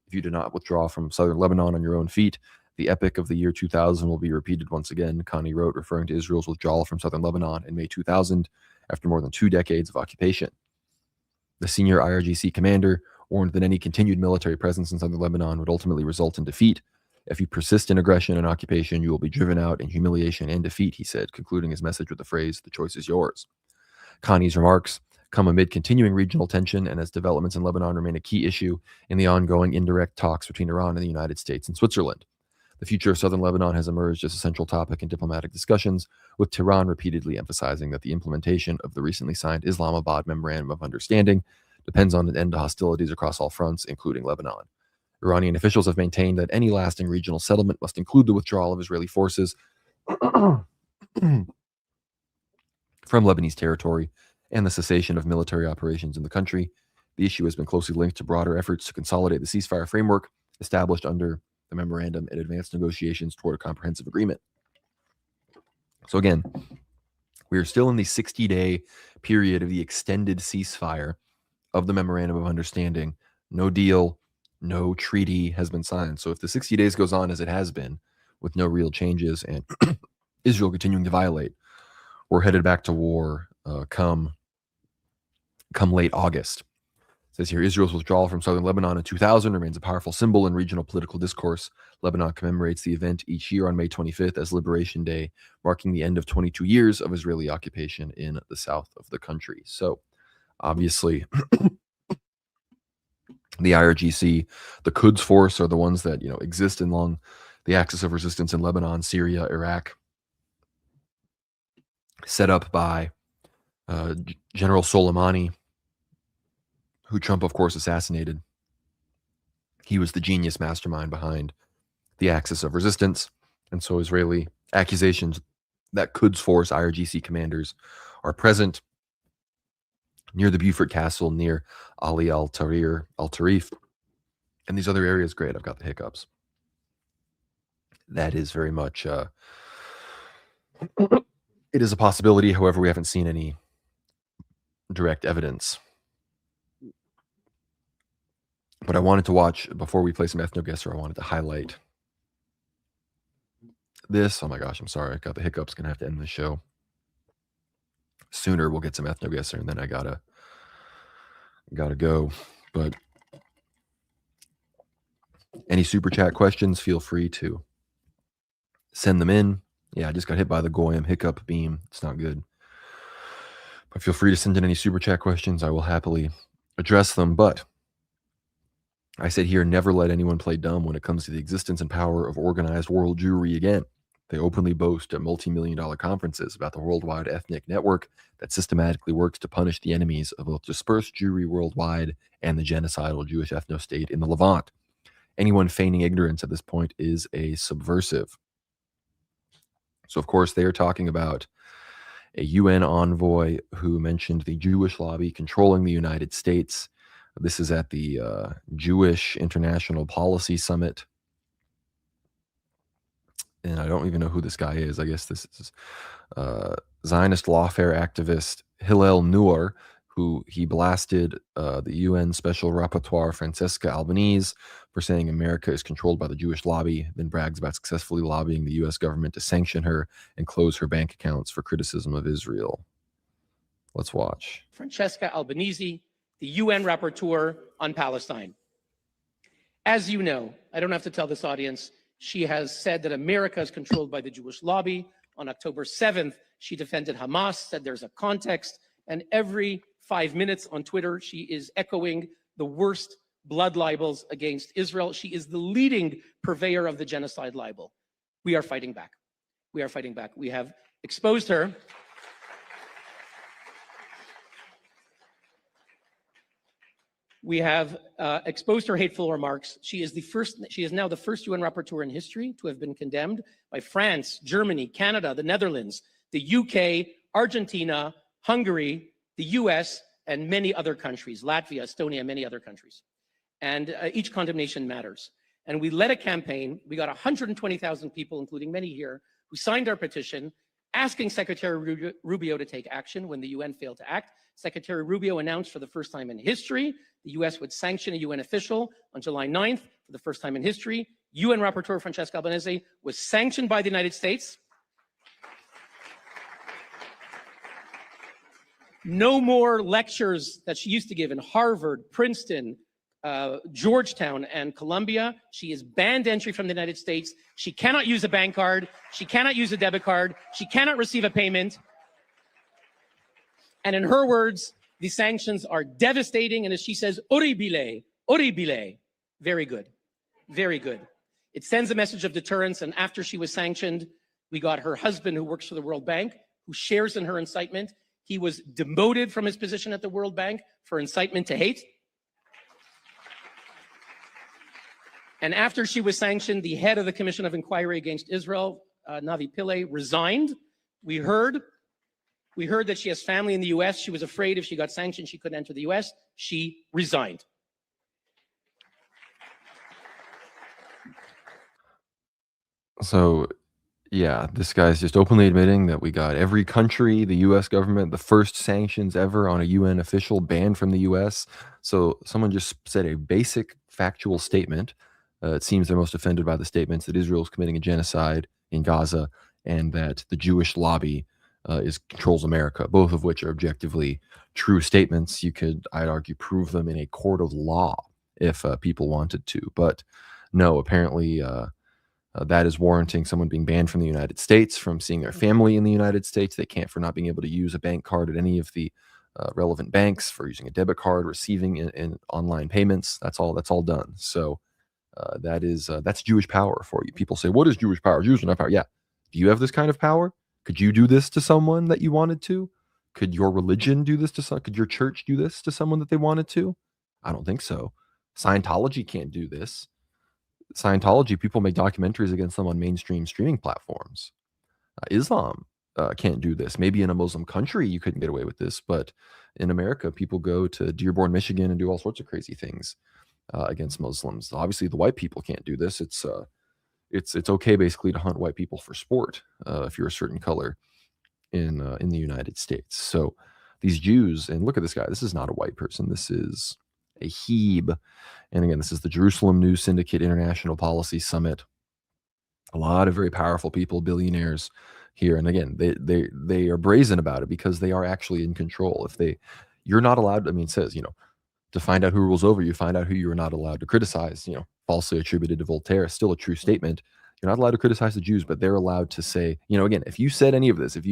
If you do not withdraw from southern Lebanon on your own feet, the epic of the year 2000 will be repeated once again, Khani wrote, referring to Israel's withdrawal from southern Lebanon in May 2000 after more than 2 decades of occupation. The senior IRGC commander warned that any continued military presence in southern Lebanon would ultimately result in defeat. If you persist in aggression and occupation, you will be driven out in humiliation and defeat, he said, concluding his message with the phrase, "The choice is yours." Khani's remarks come amid continuing regional tension and as developments in Lebanon remain a key issue in the ongoing indirect talks between Iran and the United States and Switzerland. The future of southern Lebanon has emerged as a central topic in diplomatic discussions, with Tehran repeatedly emphasizing that the implementation of the recently signed Islamabad Memorandum of Understanding depends on an end to hostilities across all fronts, including Lebanon. Iranian officials have maintained that any lasting regional settlement must include the withdrawal of Israeli forces from Lebanese territory and the cessation of military operations in the country. The issue has been closely linked to broader efforts to consolidate the ceasefire framework established under the memorandum and advance negotiations toward a comprehensive agreement. So again, we are still in the 60-day period of the extended ceasefire of the Memorandum of Understanding. No deal, no treaty has been signed. So if the 60 days goes on as it has been, with no real changes and Israel continuing to violate, we're headed back to war come late August. It says here, Israel's withdrawal from southern Lebanon in 2000 remains a powerful symbol in regional political discourse. Lebanon commemorates the event each year on May 25th as Liberation Day, marking the end of 22 years of Israeli occupation in the south of the country. So obviously, the IRGC, the Quds Force are the ones that exist along the axis of resistance in Lebanon, Syria, Iraq, set up by General Soleimani, who Trump, of course, assassinated. He was the genius mastermind behind the axis of resistance. And so Israeli accusations that Quds Force IRGC commanders are present near the Beaufort Castle, near Ali al-Tarif, and these other areas. Great, I've got the hiccups. That is very much, it is a possibility. However, we haven't seen any direct evidence. But I wanted to watch, before we play some ethno-guesser, I wanted to highlight this. Oh my gosh, I'm sorry. I got the hiccups. Gonna have to end the show sooner. We'll get some ethno-guesser, and then I gotta go. But any super chat questions, feel free to send them in. Yeah, I just got hit by the Goyim hiccup beam. It's not good. But feel free to send in any super chat questions. I will happily address them. But I said here, never let anyone play dumb when it comes to the existence and power of organized world Jewry again. They openly boast at multi-million-dollar conferences about the worldwide ethnic network that systematically works to punish the enemies of both dispersed Jewry worldwide and the genocidal Jewish ethno-state in the Levant. Anyone feigning ignorance at this point is a subversive. So, of course, they are talking about a UN envoy who mentioned the Jewish lobby controlling the United States. This is at the Jewish International Policy Summit. And I don't even know who this guy is. I guess this is Zionist lawfare activist Hillel Neuer, who he blasted the UN Special Rapporteur Francesca Albanese for saying America is controlled by the Jewish lobby, then brags about successfully lobbying the US government to sanction her and close her bank accounts for criticism of Israel. Let's watch. Francesca Albanese, the UN Rapporteur on Palestine. As you know, I don't have to tell this audience, she has said that America is controlled by the Jewish lobby, On October 7th, she defended Hamas, said there's a context, and every 5 minutes on Twitter, she is echoing the worst blood libels against Israel. She is the leading purveyor of the genocide libel. We are fighting back. We are fighting back. We have exposed her. We have exposed her hateful remarks. She is now the first UN rapporteur in history to have been condemned by France, Germany, Canada, the Netherlands, the UK, Argentina, Hungary, the US, and many other countries, Latvia, Estonia, many other countries. And each condemnation matters. And we led a campaign. We got 120,000 people, including many here, who signed our petition asking Secretary Rubio to take action when the UN failed to act. Secretary Rubio announced for the first time in history the US would sanction a UN official on July 9th for the first time in history. UN Rapporteur Francesca Albanese was sanctioned by the United States. No more lectures that she used to give in Harvard, Princeton, Georgetown, and Columbia. She is banned entry from the United States. She cannot use a bank card. She cannot use a debit card. She cannot receive a payment. And in her words, the sanctions are devastating. And as she says, horribile, horribile. Very good. Very good. It sends a message of deterrence. And after she was sanctioned, we got her husband, who works for the World Bank, who shares in her incitement. He was demoted from his position at the World Bank for incitement to hate. And after she was sanctioned, the head of the Commission of Inquiry against Israel, Navi Pillay, resigned. We heard that she has family in the US. She was afraid if she got sanctioned, she couldn't enter the US. She resigned. So, yeah, this guy's just openly admitting that we got every country, the US government, the first sanctions ever on a UN official banned from the US. So someone just said a basic factual statement. It seems they're most offended by the statements that Israel is committing a genocide in Gaza and that the Jewish lobby controls America, both of which are objectively true statements. You could, I'd argue, prove them in a court of law if people wanted to. But no, apparently that is warranting someone being banned from the United States, from seeing their family in the United States. They can't, for not being able to use a bank card at any of the relevant banks, for using a debit card, receiving in online payments. That's all done. So that's Jewish power for you. People say, what is Jewish power? Jews don't have power. Yeah. Do you have this kind of power? Could you do this to someone that you wanted to? Could your religion do this to someone? Could your church do this to someone that they wanted to? I don't think so. Scientology can't do this. Scientology, people make documentaries against them on mainstream streaming platforms. Islam can't do this. Maybe in a Muslim country you couldn't get away with this, but in America, people go to Dearborn, Michigan, and do all sorts of crazy things against Muslims. Obviously, the white people can't do this. It's okay basically to hunt white people for sport if you're a certain color in the United States. So these Jews, and look at this guy. This is not a white person. This is a Hebe. And again, this is the Jerusalem News Syndicate International Policy Summit. A lot of very powerful people, billionaires here. And again, they are brazen about it because they are actually in control. You're not allowed, I mean, it says, to find out who rules over you, find out who you're not allowed to criticize, falsely attributed to Voltaire, still a true statement. You're not allowed to criticize the Jews, but they're allowed to say, again, if you said any of this, if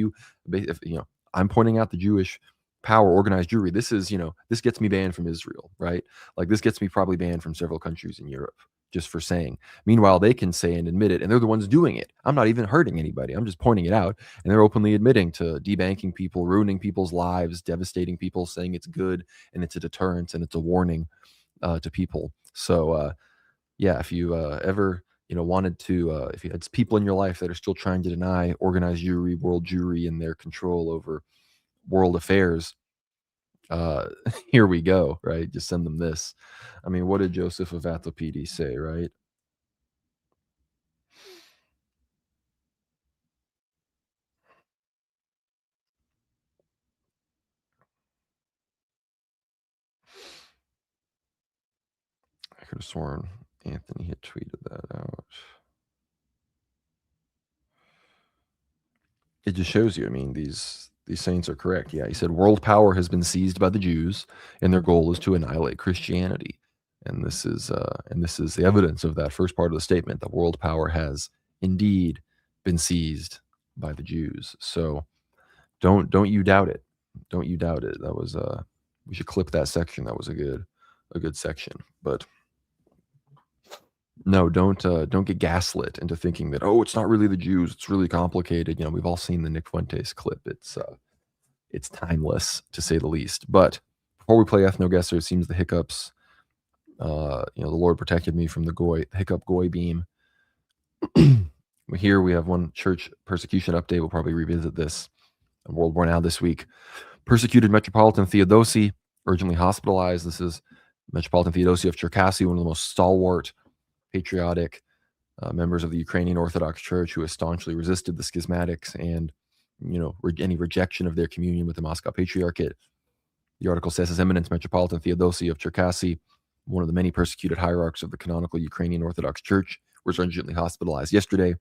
I'm pointing out the Jewish power, organized Jewry, this gets me banned from Israel, right? Like this gets me probably banned from several countries in Europe just for saying. Meanwhile, they can say and admit it, and they're the ones doing it. I'm not even hurting anybody. I'm just pointing it out, and they're openly admitting to debanking people, ruining people's lives, devastating people, saying it's good and it's a deterrent and it's a warning to people. So, yeah, if you ever wanted to, if you had people in your life that are still trying to deny organized Jewry, world Jewry, and their control over world affairs, here we go, right? Just send them this. I mean, what did Joseph of Vatopedi say, right? I could have sworn Anthony had tweeted that out. It just shows you, I mean, these saints are correct. Yeah, he said world power has been seized by the Jews, and their goal is to annihilate Christianity. And this is the evidence of that first part of the statement, that world power has indeed been seized by the Jews. So don't you doubt it. Don't you doubt it. That was we should clip that section. That was a good section. But no, don't get gaslit into thinking that, oh, it's not really the Jews. It's really complicated. You know, we've all seen the Nick Fuentes clip. It's timeless to say the least. But before we play Ethno Guesser, it seems the hiccups. The Lord protected me from the hiccup goy beam. Here we have one church persecution update. We'll probably revisit this on World War Now this week. Persecuted Metropolitan Theodosi, urgently hospitalized. This is Metropolitan Theodosi of Cherkasy, one of the most stalwart, patriotic members of the Ukrainian Orthodox Church who has staunchly resisted the schismatics and, any rejection of their communion with the Moscow Patriarchate. The article says His Eminence Metropolitan Theodosi of Cherkasy, one of the many persecuted hierarchs of the canonical Ukrainian Orthodox Church, was urgently hospitalized yesterday.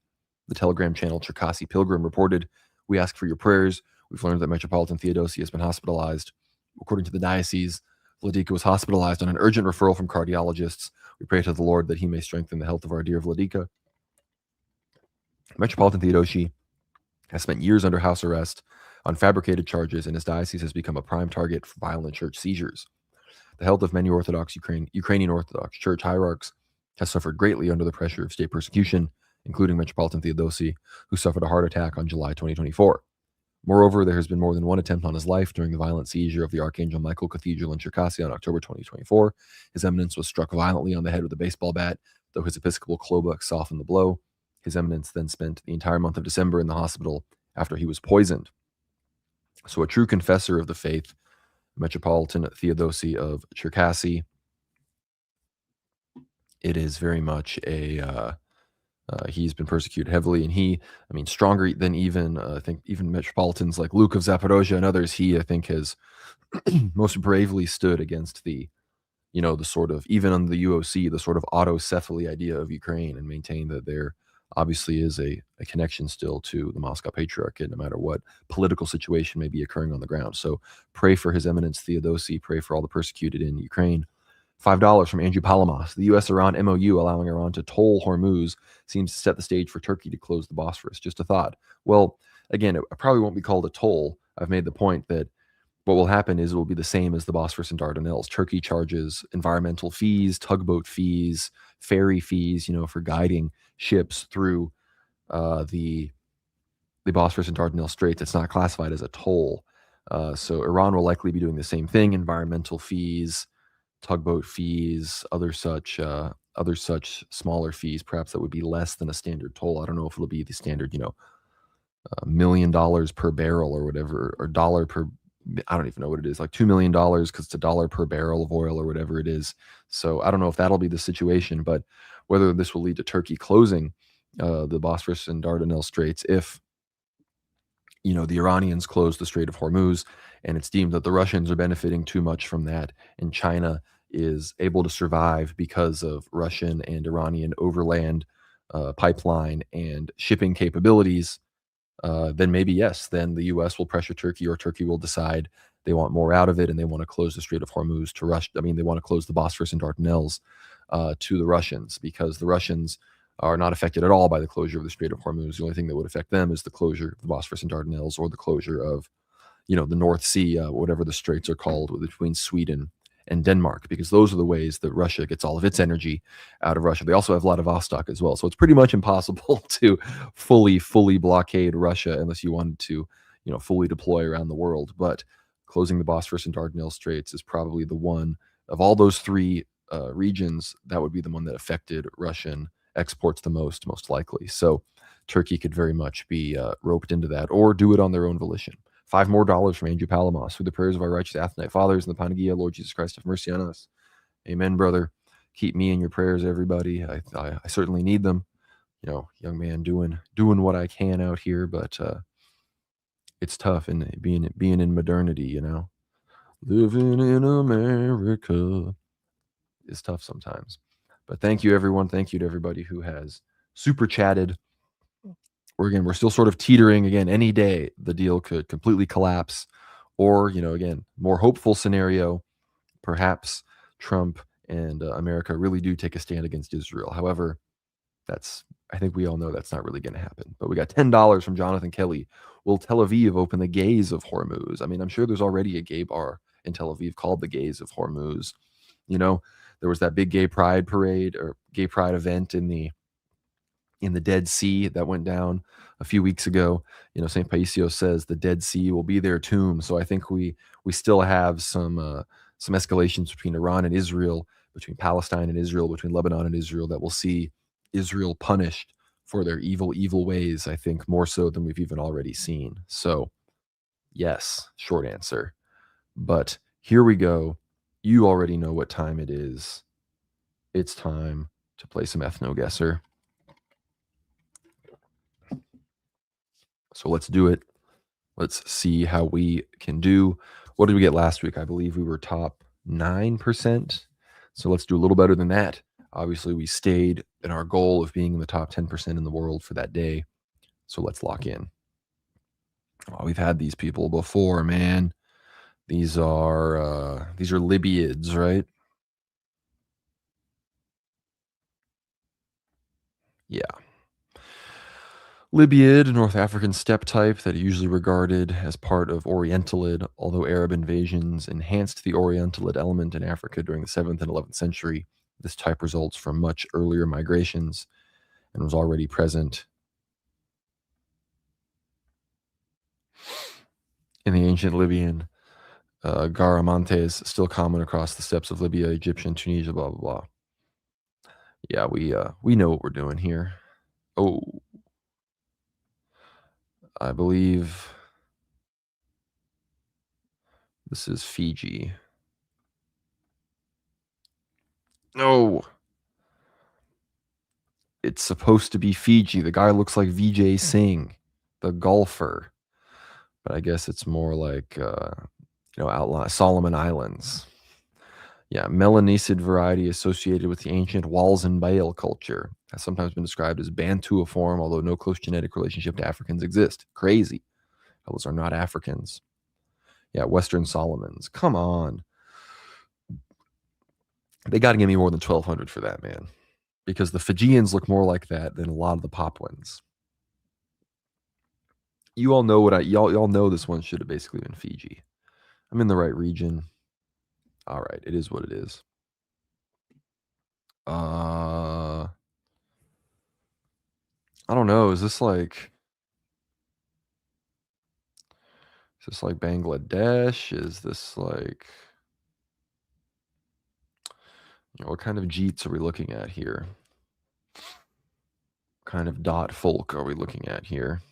The Telegram channel Cherkasy Pilgrim reported, "We ask for your prayers. We've learned that Metropolitan Theodosi has been hospitalized. According to the diocese, Vladika was hospitalized on an urgent referral from cardiologists. We pray to the Lord that he may strengthen the health of our dear Vladika." Metropolitan Theodosi has spent years under house arrest on fabricated charges, and his diocese has become a prime target for violent church seizures. The health of many Orthodox Ukrainian Orthodox Church hierarchs has suffered greatly under the pressure of state persecution, including Metropolitan Theodosi, who suffered a heart attack on July 2024. Moreover, there has been more than one attempt on his life during the violent seizure of the Archangel Michael Cathedral in Cherkasy on October 2024. His Eminence was struck violently on the head with a baseball bat, though his Episcopal klobuk softened the blow. His Eminence then spent the entire month of December in the hospital after he was poisoned. So a true confessor of the faith, Metropolitan Theodosi of Cherkasy, it is very much he's been persecuted heavily, and stronger than even I think even metropolitans like Luke of Zaporozhye and others. He, I think, has most bravely stood against the sort of, even on the UOC, the sort of autocephaly idea of Ukraine, and maintained that there obviously is a connection still to the Moscow Patriarchate, no matter what political situation may be occurring on the ground. So pray for His Eminence Theodosi, pray for all the persecuted in Ukraine. $5 from Andrew Palamos. The U.S.-Iran MOU allowing Iran to toll Hormuz seems to set the stage for Turkey to close the Bosphorus. Just a thought. Well, again, it probably won't be called a toll. I've made the point that what will happen is it will be the same as the Bosphorus and Dardanelles. Turkey charges environmental fees, tugboat fees, ferry fees, for guiding ships through the Bosphorus and Dardanelles Straits. It's not classified as a toll. So Iran will likely be doing the same thing, environmental fees, tugboat fees, other such smaller fees, perhaps that would be less than a standard toll. I don't know if it'll be the standard, $1 million per barrel or whatever, or dollar per, I don't even know what it is, like $2 million because it's $1 per barrel of oil or whatever it is. So I don't know if that'll be the situation, but whether this will lead to Turkey closing the Bosphorus and Dardanelles Straits if the Iranians close the Strait of Hormuz, and it's deemed that the Russians are benefiting too much from that, and China is able to survive because of Russian and Iranian overland pipeline and shipping capabilities, then maybe yes, then the U.S. will pressure Turkey, or Turkey will decide they want more out of it and they want to close the Strait of Hormuz to Russia. They want to close the Bosphorus and Dardanelles to the Russians, because the Russians are not affected at all by the closure of the Strait of Hormuz. The only thing that would affect them is the closure of the Bosphorus and Dardanelles, or the closure of, the North Sea, whatever the straits are called, between Sweden and Denmark, because those are the ways that Russia gets all of its energy out of Russia. They also have Vladivostok as well. So it's pretty much impossible to fully blockade Russia unless you wanted to, fully deploy around the world. But closing the Bosphorus and Dardanelles Straits is probably the one of all those three regions that would be the one that affected Russian exports the most likely. So Turkey could very much be roped into that, or do it on their own volition. $5 more from Andrew Palamos. Through the prayers of our righteous Athenite fathers and the Panagia, Lord Jesus Christ, have mercy on us. Amen, brother. Keep me in your prayers, everybody. I certainly need them. Young man doing what I can out here, but it's tough in being in modernity. Living in America is tough sometimes. But thank you, everyone. Thank you to everybody who has super chatted. We're still sort of teetering. Again, any day the deal could completely collapse, or, again, more hopeful scenario, perhaps Trump and America really do take a stand against Israel. However, that's I think we all know that's not really going to happen. But we got $10 from Jonathan Kelly. Will Tel Aviv open the Gays of Hormuz? I mean, I'm sure there's already a gay bar in Tel Aviv called the Gays of Hormuz. You know, there was that big gay pride parade or gay pride event in the Dead Sea that went down a few weeks ago. You know, St. Paisios says the Dead Sea will be their tomb. So I think we still have some escalations between Iran and Israel, between Palestine and Israel, between Lebanon and Israel, that will see Israel punished for their evil, evil ways, I think, more so than we've even already seen. So, yes, short answer. But here we go. You already know what time it is. It's time to play some Ethno Guesser. So let's do it. Let's see how we can do. What did we get last week? I believe we were top 9%. So let's do a little better than that. Obviously, we stayed in our goal of being in the top 10% in the world for that day. So let's lock in. Oh, we've had these people before, man. These are Libyans, right? Yeah. Libyan, a North African steppe type that is usually regarded as part of Orientalid, although Arab invasions enhanced the Orientalid element in Africa during the 7th and 11th century. This type results from much earlier migrations and was already present in the ancient Libyan. Garamantes, still common across the steppes of Libya, Egyptian, Tunisia, blah, blah, blah. Yeah, we know what we're doing here. Oh, I believe this is Fiji. No. It's supposed to be Fiji. The guy looks like Vijay Singh, the golfer. But I guess it's more like, outline Solomon Islands. Yeah, Melanesid variety associated with the ancient Walzenbale culture has sometimes been described as Bantuiform, although no close genetic relationship to Africans exist. Crazy. Those are not Africans. Yeah, Western Solomons. Come on. They got to give me more than 1,200 for that, man. Because the Fijians look more like that than a lot of the Papuans. You all know y'all know this one should have basically been Fiji. I'm in the right region. All right, it is what it is. I don't know. Is this like Bangladesh? Is this like, what kind of jeets are we looking at here? What kind of dot folk are we looking at here?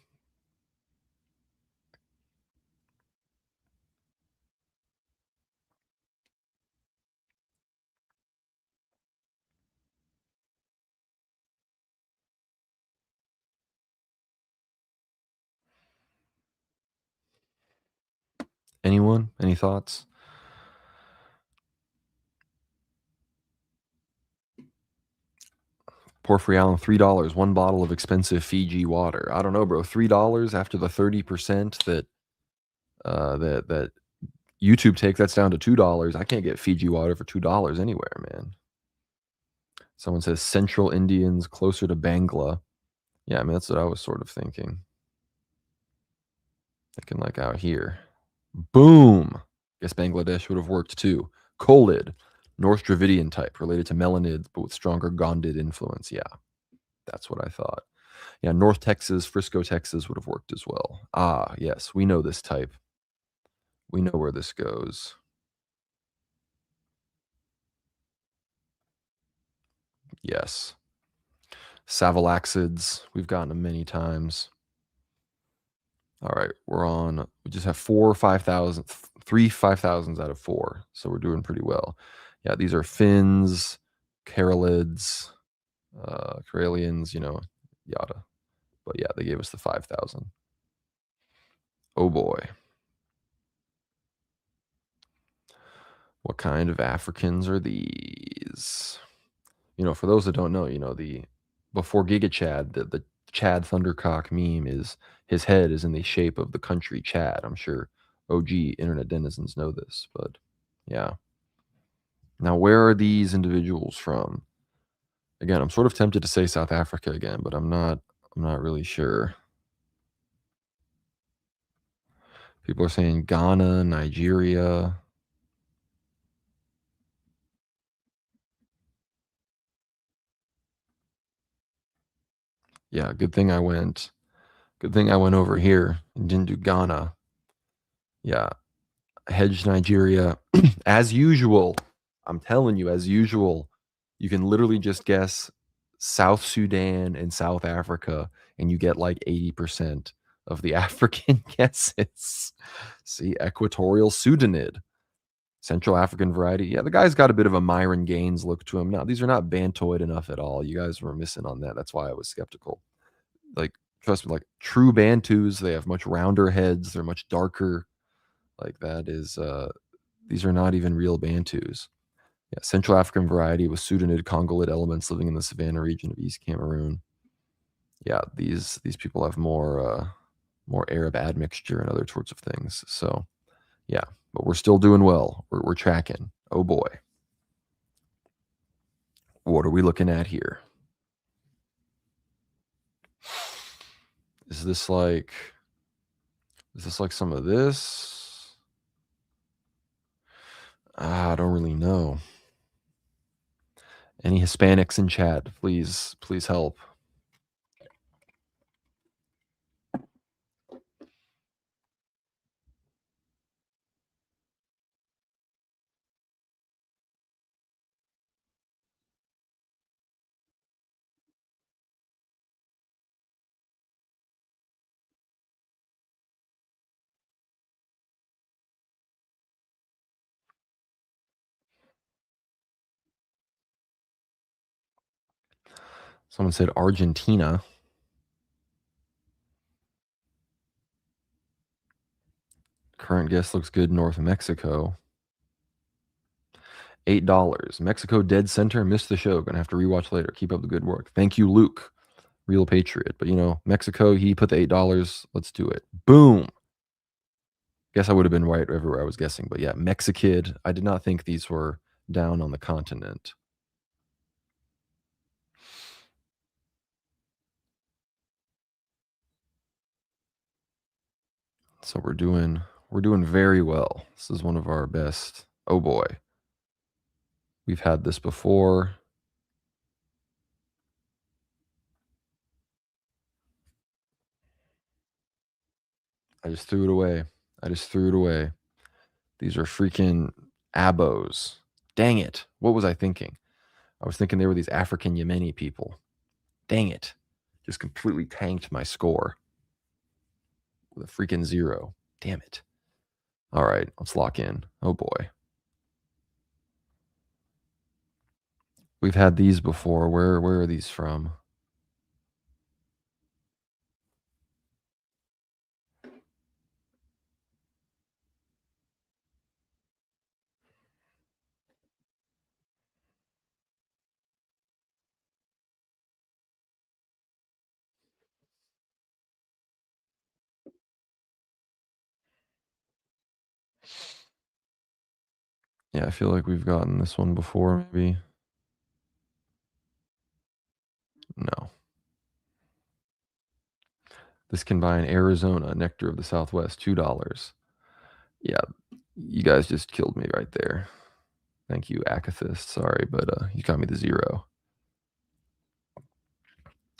Anyone? Any thoughts? Porphyry Allen, $3, one bottle of expensive Fiji water. I don't know, bro. $3 after the 30% that YouTube take, that's down to $2. I can't get Fiji water for $2 anywhere, man. Someone says Central Indians closer to Bangla. Yeah, I mean, that's what I was sort of thinking. Thinking like out here. Boom. Guess Bangladesh would have worked too. Kolid, North Dravidian type, related to Melanids, but with stronger Gondid influence. Yeah, that's what I thought. Yeah, North Texas, Frisco, Texas would have worked as well. Ah, yes, we know this type. We know where this goes. Yes. Savalaxids, we've gotten them many times. All right, we just have 5,000, 3 5,000s out of 4. So we're doing pretty well. Yeah, these are Finns, Karelids, Karelians, yada. But yeah, they gave us the 5,000. Oh boy. What kind of Africans are these? For those that don't know, before Giga Chad, the Chad Thundercock meme is his head is in the shape of the country Chad. I'm sure OG internet denizens know this, but yeah. Now, where are these individuals from? Again, I'm sort of tempted to say South Africa again, but I'm not really sure. People are saying Ghana, Nigeria. Yeah, good thing I went over here and didn't do Ghana. Yeah, hedged Nigeria as usual. I'm telling you, as usual, you can literally just guess South Sudan and South Africa, and you get like 80% of the African guesses. See, Equatorial Sudanid, Central African variety. Yeah, the guy's got a bit of a Myron Gaines look to him. Now, these are not Bantoid enough at all. You guys were missing on that. That's why I was skeptical. Like, trust me, like true Bantus, they have much rounder heads. They're much darker. Like that is, these are not even real Bantus. Yeah, Central African variety with Sudanid Congolid elements living in the savannah region of East Cameroon. Yeah, these people have more Arab admixture and other sorts of things. So yeah, but we're still doing well. We're tracking. Oh boy. What are we looking at here? Is this like some of this? I don't really know. Any Hispanics in chat, please help. Someone said Argentina. Current guess looks good. North Mexico. $8. Mexico dead center. Missed the show. Gonna have to rewatch later. Keep up the good work. Thank you, Luke. Real patriot. But Mexico, he put the $8. Let's do it. Boom. Guess I would have been right everywhere I was guessing. But yeah, Mexikid. I did not think these were down on the continent. So we're doing very well. This is one of our best. Oh boy. We've had this before. I just threw it away. These are freaking abos. Dang it. What was I thinking? I was thinking they were these African Yemeni people. Dang it. Just completely tanked my score with a freaking 0. Damn it. All right, let's lock in. Oh boy. We've had these before. Where are these from? Yeah, I feel like we've gotten this one before, maybe. No. This can buy in Arizona, nectar of the Southwest, $2. Yeah, you guys just killed me right there. Thank you, Akathist. Sorry, but you got me the 0.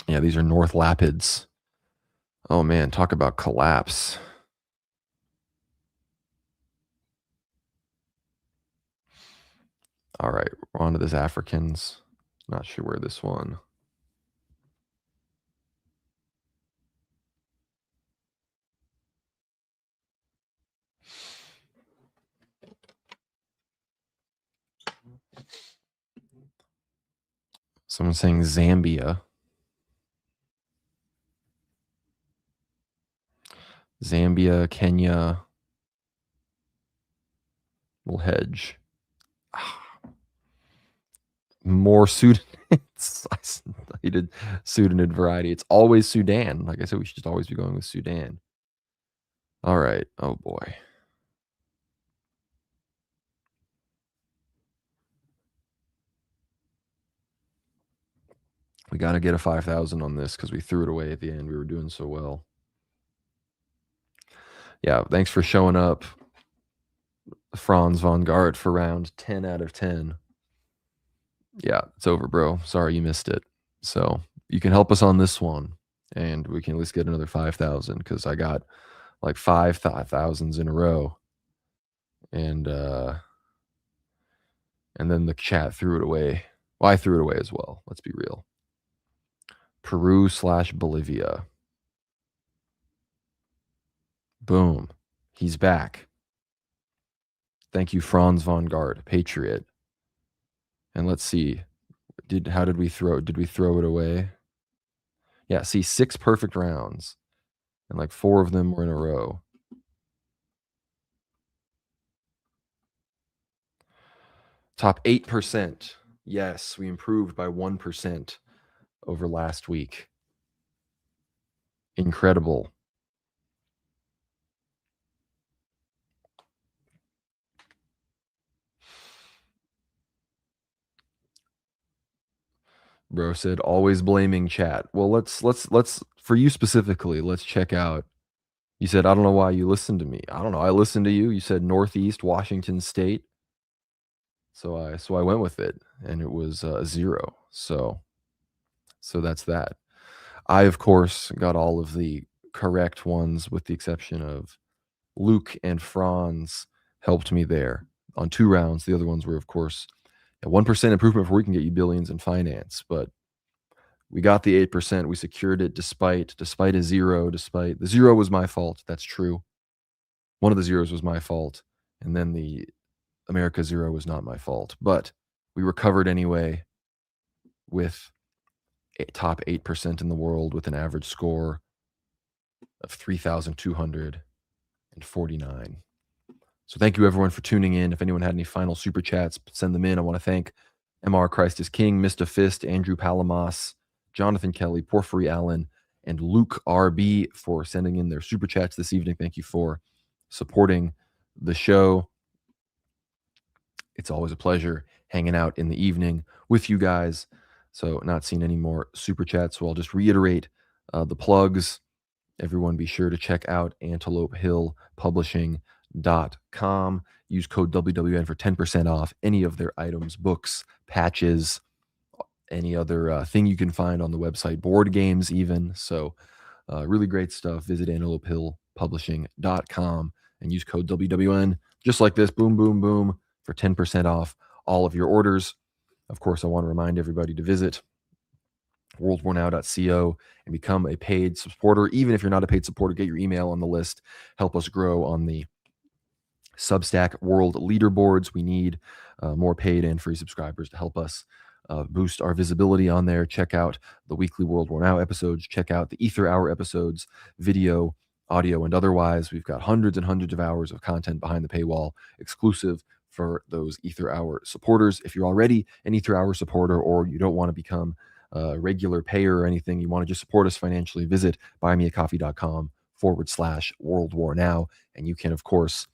Yeah, these are North Lapids. Oh man, talk about collapse. All right, we're on to this Africans. Not sure where this one. Someone's saying Zambia. Zambia, Kenya. We'll hedge. More Sudan. I did Sudanid variety. It's always Sudan. Like I said, we should just always be going with Sudan. All right. Oh boy. We got to get a 5,000 on this because we threw it away at the end. We were doing so well. Yeah, thanks for showing up, Franz von Gart, for round 10 out of 10. Yeah, it's over, bro. Sorry you missed it. So you can help us on this one, and we can at least get another 5,000 because I got like 5,000s in a row, and then the chat threw it away. Well, I threw it away as well. Let's be real. Peru/Bolivia. Boom. He's back. Thank you, Franz von Gart, Patriot. And let's see. How did we throw? Did we throw it away? Yeah, see, 6 perfect rounds. And like 4 of them were in a row. Top 8%. Yes, we improved by 1% over last week. Incredible. Bro said always blaming chat. Well, let's for you specifically, let's check out. You said, I don't know why you listened to me. I don't know. I listened to you. You said Northeast Washington State. So I went with it, and it was 0. So that's that. I, of course, got all of the correct ones with the exception of Luke and Franz helped me there on 2 rounds. The other ones were, of course, a 1% improvement before we can get you billions in finance. But we got the 8%. We secured it despite a 0. Despite the 0 was my fault. That's true. One of the zeros was my fault. And then the America 0 was not my fault. But we recovered anyway with a top 8% in the world with an average score of 3,249. So thank you, everyone, for tuning in. If anyone had any final super chats, send them in. I want to thank MR Christ is King, Mr. Fist, Andrew Palamas, Jonathan Kelly, Porphyry Allen, and Luke RB for sending in their super chats this evening. Thank you for supporting the show. It's always a pleasure hanging out in the evening with you guys. So not seeing any more super chats, so I'll just reiterate the plugs. Everyone be sure to check out antelopehillpublishing.com. Use code WWN for 10% off any of their items, books, patches, any other thing you can find on the website, board games even. So really great stuff. Visit antelopehillpublishing.com and use code WWN just like this, boom, boom, boom, for 10% off all of your orders. Of course, I want to remind everybody to visit worldwarnow.co and become a paid supporter. Even if you're not a paid supporter, get your email on the list. Help us grow on the Substack World Leaderboards. We need more paid and free subscribers to help us boost our visibility on there. Check out the weekly World War Now episodes. Check out the Ether Hour episodes, video, audio, and otherwise. We've got hundreds and hundreds of hours of content behind the paywall, exclusive for those Ether Hour supporters. If you're already an Ether Hour supporter or you don't want to become a regular payer or anything, you want to just support us financially, visit buymeacoffee.com/World War Now. And you can, of course,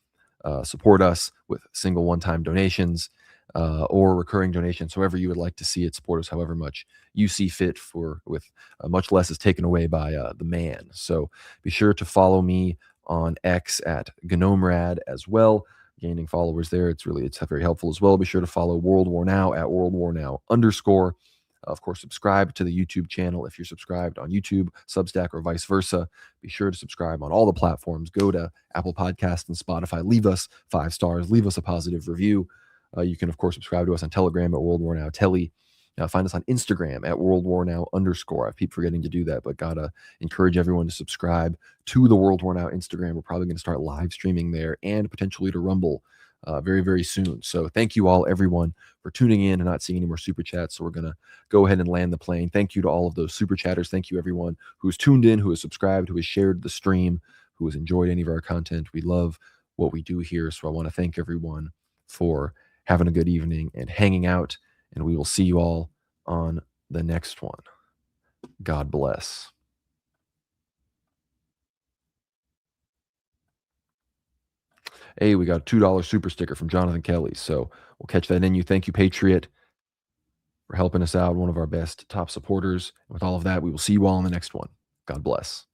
support us with single one-time donations or recurring donations, however you would like to see it. Support us however much you see fit, with much less is taken away by the man. So be sure to follow me on X at GnomeRad as well. Gaining followers there, it's very helpful as well. Be sure to follow World War Now at World War Now _. Of course, subscribe to the YouTube channel if you're subscribed on YouTube, Substack, or vice versa. Be sure to subscribe on all the platforms. Go to Apple Podcasts and Spotify. Leave us 5 stars. Leave us a positive review. You can, of course, subscribe to us on Telegram at World War Now Telly. Find us on Instagram at World War Now _. I keep forgetting to do that, but gotta encourage everyone to subscribe to the World War Now Instagram. We're probably going to start live streaming there and potentially to Rumble very, very soon. So thank you all, everyone, for tuning in and not seeing any more super chats. So we're going to go ahead and land the plane. Thank you to all of those super chatters. Thank you, everyone who's tuned in, who has subscribed, who has shared the stream, who has enjoyed any of our content. We love what we do here. So I want to thank everyone for having a good evening and hanging out. And we will see you all on the next one. God bless. Hey, we got a $2 super sticker from Jonathan Kelly. So we'll catch that in you. Thank you, Patriot. for helping us out, one of our best top supporters. With all of that, we will see you all in the next one. God bless.